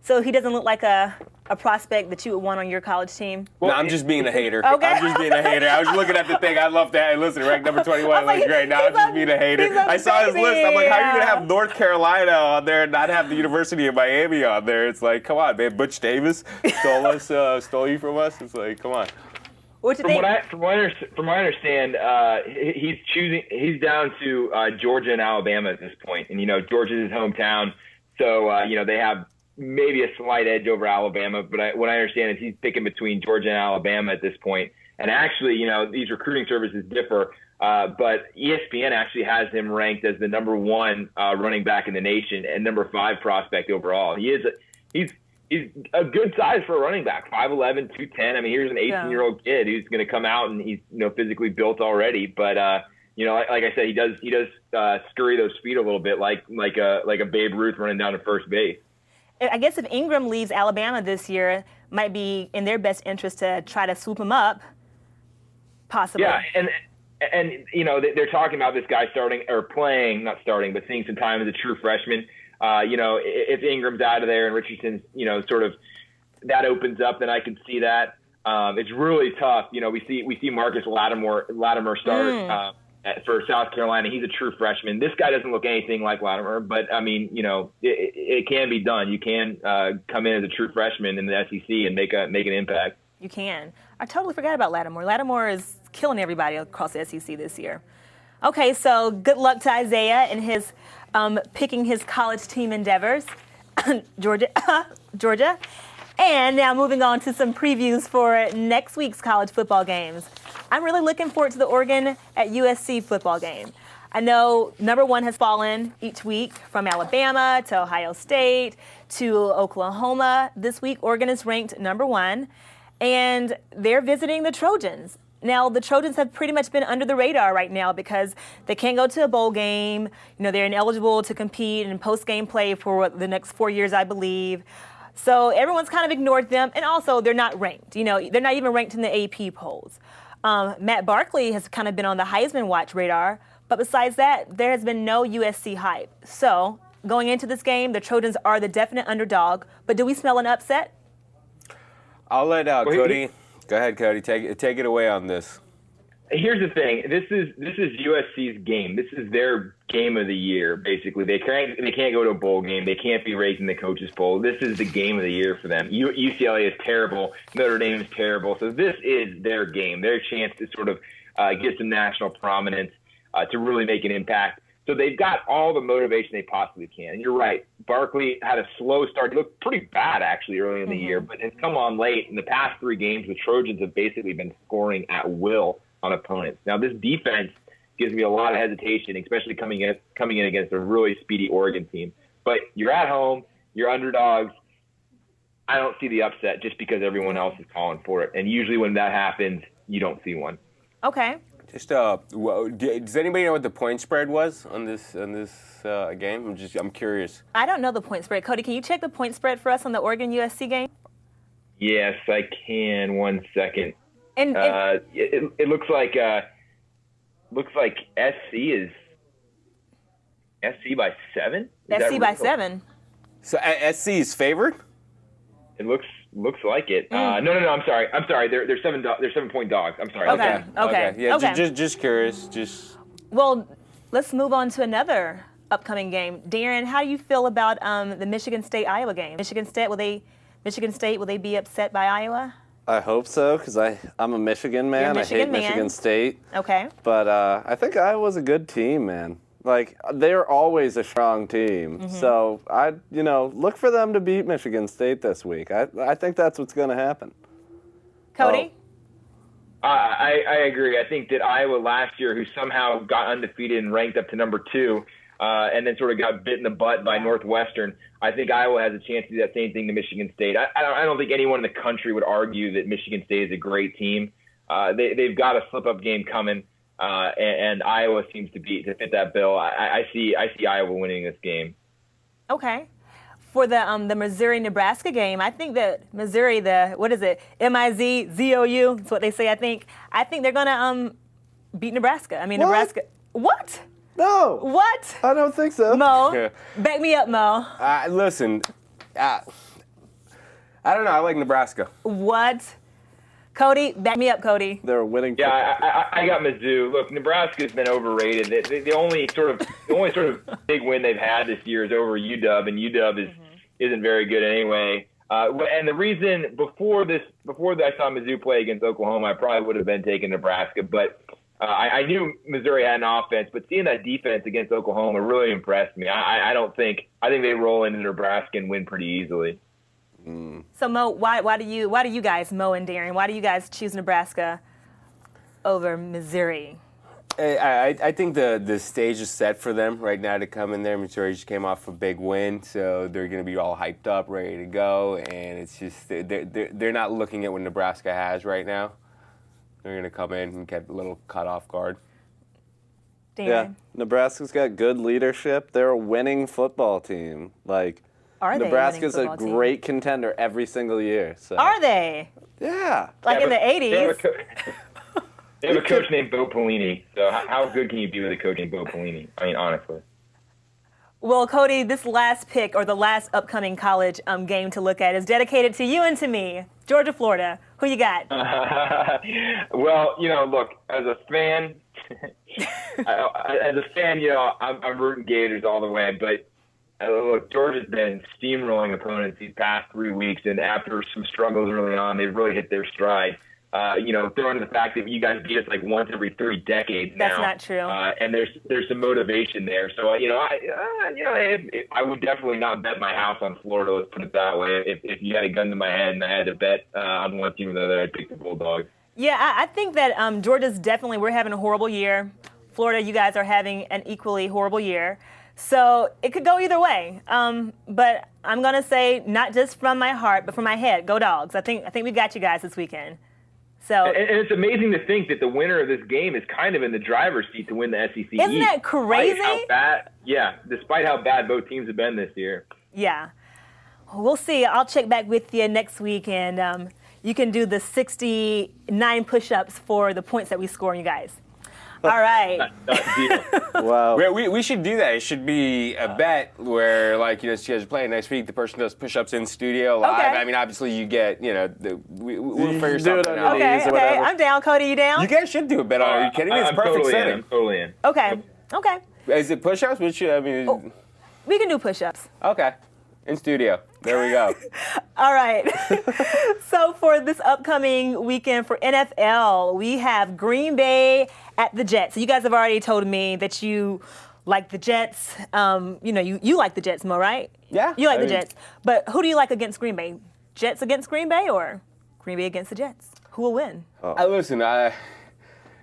So he doesn't look like a prospect that you would want on your college team? No, I'm just being a hater. Okay. I'm just being a hater. I was looking at the thing. I love that. Listen, ranked number 21 looks great. Now I'm just being a hater. I saw his list. I'm like, how are you going to have North Carolina on there and not have the University of Miami on there? It's like, come on, man. Butch Davis stole you from us. It's like, come on. What do you think? From what I understand, he's down to Georgia and Alabama at this point. And, Georgia's his hometown. So, they have maybe a slight edge over Alabama, but what I understand is he's picking between Georgia and Alabama at this point. And actually, these recruiting services differ, but ESPN actually has him ranked as the number 1 running back in the nation and number 5 prospect overall. He's a good size for a running back, 5'11", 210. I mean, here's an 18-year-old kid who's going to come out and he's physically built already, but like I said, he does scurry those feet a little bit like a Babe Ruth running down to first base. I guess if Ingram leaves Alabama this year, might be in their best interest to try to swoop him up, possibly. Yeah, and they're talking about this guy not starting, but seeing some time as a true freshman. If Ingram's out of there and Richardson's, sort of that opens up, then I can see that. It's really tough. We see Marcus Latimer start for South Carolina. He's a true freshman. This guy doesn't look anything like Latimer, but I mean, it can be done. You can come in as a true freshman in the SEC and make an impact. You can. I totally forgot about Lattimore. Lattimore is killing everybody across the SEC this year. Okay, so good luck to Isaiah in his picking his college team endeavors. Georgia. And now moving on to some previews for next week's college football games. I'm really looking forward to the Oregon at USC football game. I know number one has fallen each week from Alabama to Ohio State to Oklahoma. This week, Oregon is ranked number one, and they're visiting the Trojans. Now, the Trojans have pretty much been under the radar right now because they can't go to a bowl game. You know, they're ineligible to compete in post-game play for the next 4 years, I believe. So everyone's kind of ignored them, and also they're not ranked. You know, they're not even ranked in the AP polls. Matt Barkley has kind of been on the Heisman watch radar, but besides that, there has been no USC hype. So going into this game, the Trojans are the definite underdog, but do we smell an upset? I'll let Cody. Go ahead, Cody. Take it away on this. Here's the thing. This is USC's game. This is their game of the year, basically. They can't go to a bowl game. They can't be raised in the coaches' poll. This is the game of the year for them. UCLA is terrible. Notre Dame is terrible. So this is their game, their chance to sort of get some national prominence, to really make an impact. So they've got all the motivation they possibly can. And you're right. Barkley had a slow start. He looked pretty bad, actually, early in the year, but has come on late. In the past 3 games, the Trojans have basically been scoring at will on opponents. Now, this defense gives me a lot of hesitation, especially coming in against a really speedy Oregon team. But you're at home. You're underdogs. I don't see the upset just because everyone else is calling for it. And usually when that happens, you don't see one. Okay. Just does anybody know what the point spread was on this game? I'm curious. I don't know the point spread. Cody, can you check the point spread for us on the Oregon USC game? Yes, I can. 1 second. And it looks like SC is SC by 7. SC by 7. So SC is favored. It looks like it. No, I'm sorry. They're 7-point dogs. I'm sorry. Okay. Yeah. Okay. Just curious. Well, let's move on to another upcoming game. Darren, how do you feel about the Michigan State-Iowa game? Michigan State, will they be upset by Iowa? I hope so, because I'm a Michigan man. I hate Michigan State. Okay. But I think Iowa's a good team, man. Like, they're always a strong team. So, look for them to beat Michigan State this week. I think that's what's going to happen. Cody? I agree. I think that Iowa last year, who somehow got undefeated and ranked up to number 2, and then sort of got bit in the butt by Northwestern, I think Iowa has a chance to do that same thing to Michigan State. I don't think anyone in the country would argue that Michigan State is a great team. They've got a slip-up game coming. And Iowa seems to fit that bill. I see Iowa winning this game. Okay. For the Missouri-Nebraska game, I think that Missouri, M-I-Z-Z-O-U, that's what they say, I think they're going to beat Nebraska. I mean, What? Nebraska. What? No. What? I don't think so. Mo, Yeah. back me up, Mo. Listen, I don't know. I like Nebraska. What? Cody, back me up, Cody. They're a winning. Yeah, I got Mizzou. Look, Nebraska's been overrated. The only sort of big win they've had this year is over UW, and UW isn't very good anyway. And the reason before I saw Mizzou play against Oklahoma, I probably would have been taking Nebraska, but I knew Missouri had an offense, but seeing that defense against Oklahoma really impressed me. I think they roll into Nebraska and win pretty easily. So Mo, why do you guys, Mo and Darren, why do you guys choose Nebraska over Missouri? I think the stage is set for them right now to come in there. Missouri just came off a big win, so they're going to be all hyped up, ready to go, and it's just they're not looking at what Nebraska has right now. They're going to come in and get a little cut off guard. Darren? Yeah, Nebraska's got good leadership. They're a winning football team. Are they Nebraska's a a great contender every single year. So. Are they? Yeah. In the 80s? They have a coach named Bo Pelini. So how good can you be with a coach named Bo Pelini? I mean, honestly. Well, Cody, this last pick or the last upcoming college game to look at is dedicated to you and to me. Georgia, Florida. Who you got? Well, look, as a fan, I'm rooting Gators all the way, but Look, Georgia's been steamrolling opponents these past 3 weeks, and after some struggles early on, they've really hit their stride. Throwing the fact that you guys beat us like once every 3 decades now. That's not true. And there's some motivation there. So I would definitely not bet my house on Florida. Let's put it that way. If you had a gun to my head and I had to bet on one team or the other, I'd pick the Bulldogs. Yeah, I think that Georgia's definitely, we're having a horrible year. Florida, you guys are having an equally horrible year. So it could go either way. But I'm going to say, not just from my heart, but from my head, go Dogs. I think we got you guys this weekend. So, and it's amazing to think that the winner of this game is kind of in the driver's seat to win the SEC East. Isn't that crazy? Despite how bad both teams have been this year. Yeah. We'll see. I'll check back with you next week, and you can do the 69 push-ups for the points that we score on you guys. All right. Wow. We should do that. It should be a bet where, like, you guys are playing next week. The person does push-ups in studio live. Okay. I mean, obviously, you get, we'll figure something out. Okay. I'm down. Cody, you down? You guys should do a bet on it. Are you kidding me? It's a perfect setting. I'm totally in. Okay. Is it push-ups? We can do push-ups. Okay. In studio. There we go. All right. So for this upcoming weekend for NFL, we have Green Bay at the Jets. So you guys have already told me that you like the Jets. You like the Jets, Mo, right? Yeah. You like the Jets. But who do you like against Green Bay? Jets against Green Bay or Green Bay against the Jets? Who will win? Listen, I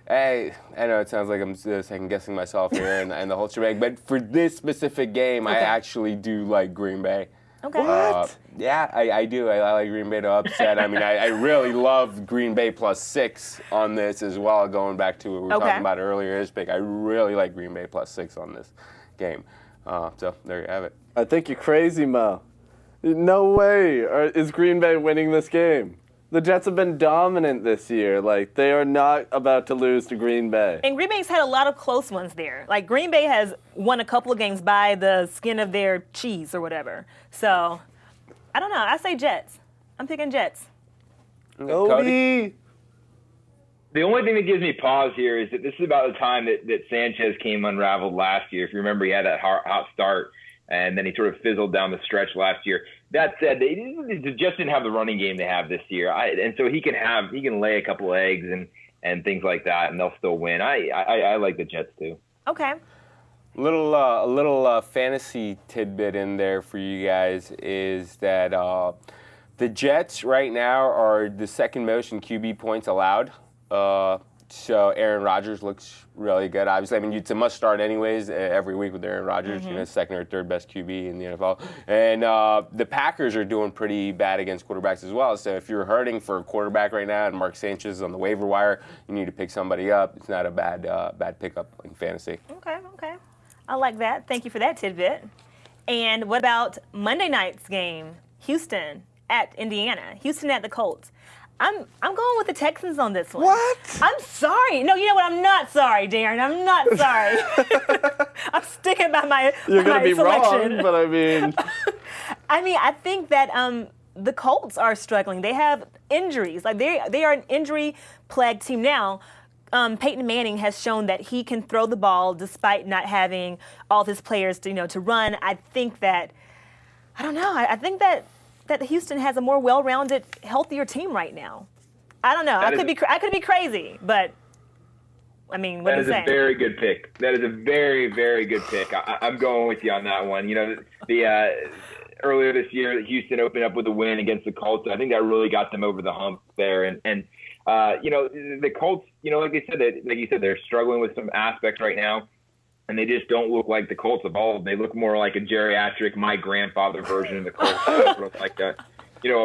know it sounds like I'm second guessing myself here and the whole shebang, but for this specific game, I actually do like Green Bay. Okay. What? Yeah, I do. I like Green Bay to upset. I mean, I really love Green Bay +6 on this as well, going back to what we were talking about earlier, his pick. I really like Green Bay +6 on this game. So there you have it. I think you're crazy, Mo. No way is Green Bay winning this game. The Jets have been dominant this year. Like, they are not about to lose to Green Bay. And Green Bay's had a lot of close ones there. Like, Green Bay has won a couple of games by the skin of their cheese or whatever. So, I don't know. I say Jets. I'm picking Jets. Cody. The only thing that gives me pause here is that this is about the time that Sanchez came unraveled last year. If you remember, he had that hot start, and then he sort of fizzled down the stretch last year. That said, they just didn't have the running game they have this year, and so he can lay a couple of eggs and things like that, and they'll still win. I like the Jets too. Okay. A little fantasy tidbit in there for you guys is that the Jets right now are the second most in QB points allowed. So Aaron Rodgers looks really good. Obviously, I mean, it's a must start anyways every week with Aaron Rodgers. Mm-hmm. Second or third best QB in the NFL. And the Packers are doing pretty bad against quarterbacks as well. So if you're hurting for a quarterback right now and Mark Sanchez is on the waiver wire, you need to pick somebody up. It's not a bad pickup in fantasy. Okay. I like that. Thank you for that tidbit. And what about Monday night's game? Houston at Indiana. Houston at the Colts. I'm going with the Texans on this one. What? I'm sorry. No, you know what? I'm not sorry, Darren. I'm not sorry. I'm sticking by my You're going to be selection. wrong, but I mean. I think that the Colts are struggling. They have injuries. Like they are an injury-plagued team now. Peyton Manning has shown that he can throw the ball despite not having all of his players to run. I think that I think that Houston has a more well-rounded, healthier team right now. I don't know. I could be crazy, but I mean, what do you say? That is a very good pick. That is a very, very good pick. I'm going with you on that one. Earlier this year, Houston opened up with a win against the Colts. I think that really got them over the hump there. And the Colts, like you said, they're struggling with some aspects right now. And they just don't look like the Colts of old. They look more like a geriatric, my grandfather version of the Colts. They look like a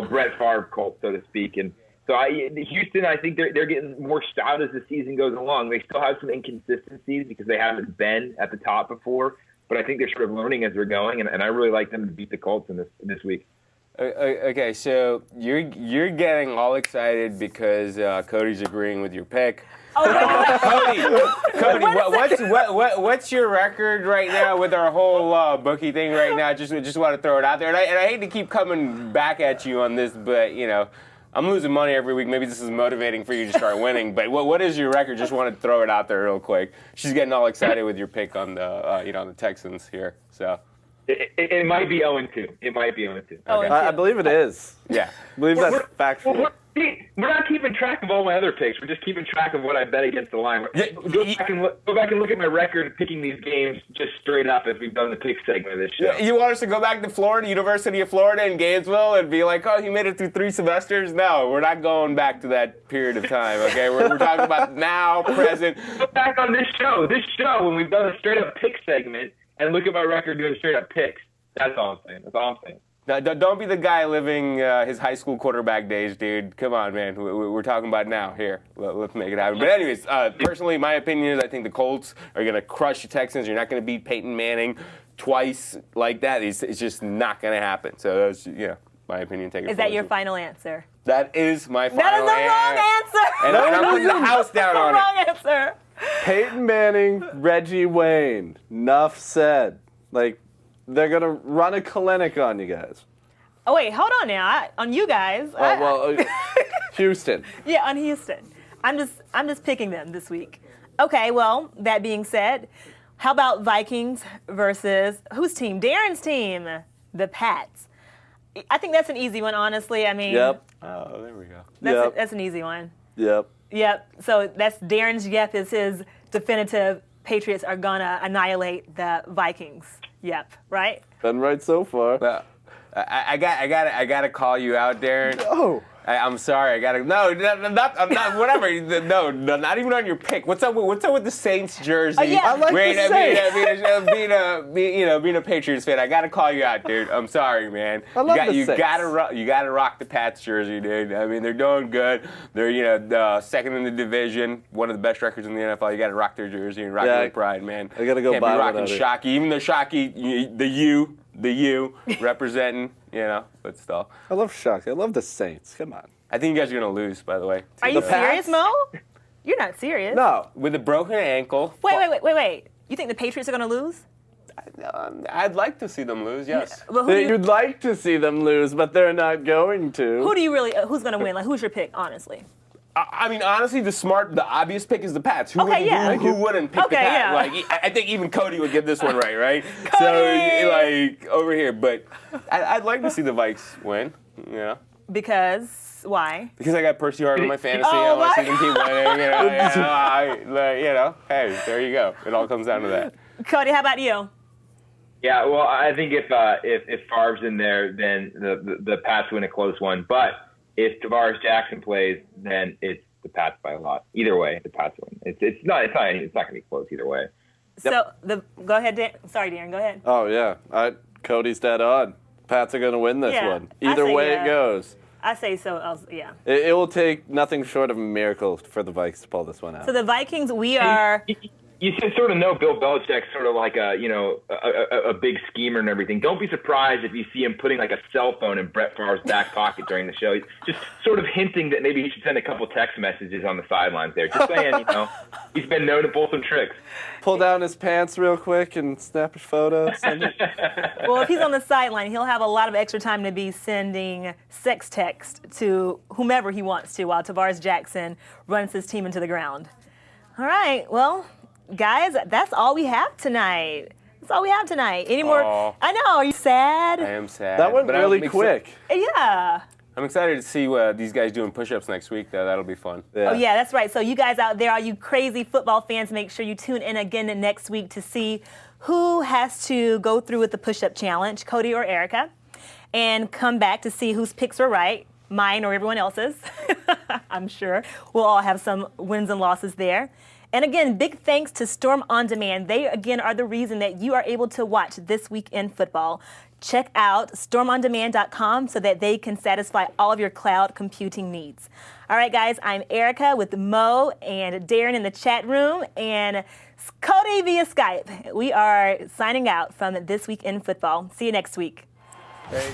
Brett Favre Colt, so to speak. And so Houston, I think they're getting more stout as the season goes along. They still have some inconsistencies because they haven't been at the top before. But I think they're sort of learning as they're going, and I really like them to beat the Colts in this week. Okay, so you're getting all excited because Cody's agreeing with your pick. Oh, Cody, what's your record right now with our whole bookie thing right now? Just want to throw it out there, and I hate to keep coming back at you on this, but I'm losing money every week. Maybe this is motivating for you to start winning. But what is your record? Just want to throw it out there real quick. She's getting all excited with your pick on the the Texans here. So It might be 0-2. It might be 0-2. Okay. I believe it is. Yeah. I believe that's factual. We're not keeping track of all my other picks. We're just keeping track of what I bet against the line. Go back and look at my record picking these games just straight up if we've done the pick segment of this show. You want us to go back to Florida, University of Florida in Gainesville, and be like, oh, he made it through 3 semesters? No, we're not going back to that period of time, okay? We're talking about now, present. Go back on this show, when we've done a straight-up pick segment, and look at my record doing straight-up picks. That's all I'm saying. That's all I'm saying. Now, don't be the guy living his high school quarterback days, dude. Come on, man. We're talking about now. Here, let's make it happen. But anyways, personally, my opinion is I think the Colts are going to crush the Texans. You're not going to beat Peyton Manning twice like that. It's just not going to happen. So that's, my opinion. Take it. Is that your final answer? That is my final answer. That is the wrong answer. And I'm putting the house down on it. Wrong answer. Peyton Manning, Reggie Wayne. Enough said. They're going to run a clinic on you guys. Oh, wait, hold on now. On you guys. Houston. Yeah, on Houston. I'm just picking them this week. Okay, well, that being said, how about Vikings versus whose team? Darren's team, the Pats. I think that's an easy one, honestly. I mean. Yep. Oh, there we go. That's an easy one. Yep. Yep. So that's Darren's yep is his definitive Patriots are going to annihilate the Vikings. Yep, right? Been right so far. Well, I got to call you out, Darren. No. I'm sorry. I'm not. Whatever. No, not even on your pick. What's up with the Saints jersey? Yeah. I like the Saints. Being a Patriots fan, I got to call you out, dude. I'm sorry, man. I love the you Saints. You got to rock the Pats jersey, dude. I mean, they're doing good. They're second in the division, one of the best records in the NFL. You got to rock their jersey and rock their pride, man. I got to go Can't buy be rocking it. Shockey, even though Shockey, the U representing, but still. I love Shock. I love the Saints. Come on. I think you guys are going to lose, by the way. Are you Pats? serious, Mo? You're not serious. No. With a broken ankle. Wait. You think the Patriots are going to lose? I'd like to see them lose, yes. Well, You'd like to see them lose, but they're not going to. Who's going to win? Who's your pick, honestly? I mean, honestly, the obvious pick is the Pats. Who wouldn't pick the Pats? Yeah. I think even Cody would get this one right? Cody! So, over here. But I'd like to see the Vikes win, Because why? Because I got Percy Hart in my fantasy. Oh, I want to see them keep winning. Hey, there you go. It all comes down to that. Cody, how about you? Yeah, well, I think if Favre's in there, then the Pats win a close one. But if Tavares Jackson plays, then it's the Pats by a lot. Either way, the Pats win. It's not going to be close either way. So go ahead, Sorry, Darren. Go ahead. Oh yeah, Cody's dead on. Pats are going to win this one. Either way it goes. I say so. Yeah. It will take nothing short of a miracle for the Vikes to pull this one out. So the Vikings, we are. You sort of know Bill Belichick's sort of like a big schemer and everything. Don't be surprised if you see him putting like a cell phone in Brett Favre's back pocket during the show. He's just sort of hinting that maybe he should send a couple text messages on the sidelines there. Just saying, he's been known to pull some tricks. Pull down his pants real quick and snap a photo. Well, if he's on the sideline, he'll have a lot of extra time to be sending sex text to whomever he wants to while Tavares Jackson runs his team into the ground. All right, well, guys, that's all we have tonight. Any more? Aww. I know. Are you sad? I am sad. That went really quick. Yeah. I'm excited to see what these guys doing push-ups next week, though. That'll be fun. Yeah. Oh, yeah, that's right. So you guys out there, all you crazy football fans, make sure you tune in again next week to see who has to go through with the push-up challenge, Cody or Erica, and come back to see whose picks were right, mine or everyone else's. I'm sure we'll all have some wins and losses there. And again, big thanks to Storm On Demand. They, again, are the reason that you are able to watch This Week in Football. Check out stormondemand.com so that they can satisfy all of your cloud computing needs. All right, guys, I'm Erica with Mo and Darren in the chat room and Cody via Skype. We are signing out from This Week in Football. See you next week. Hey.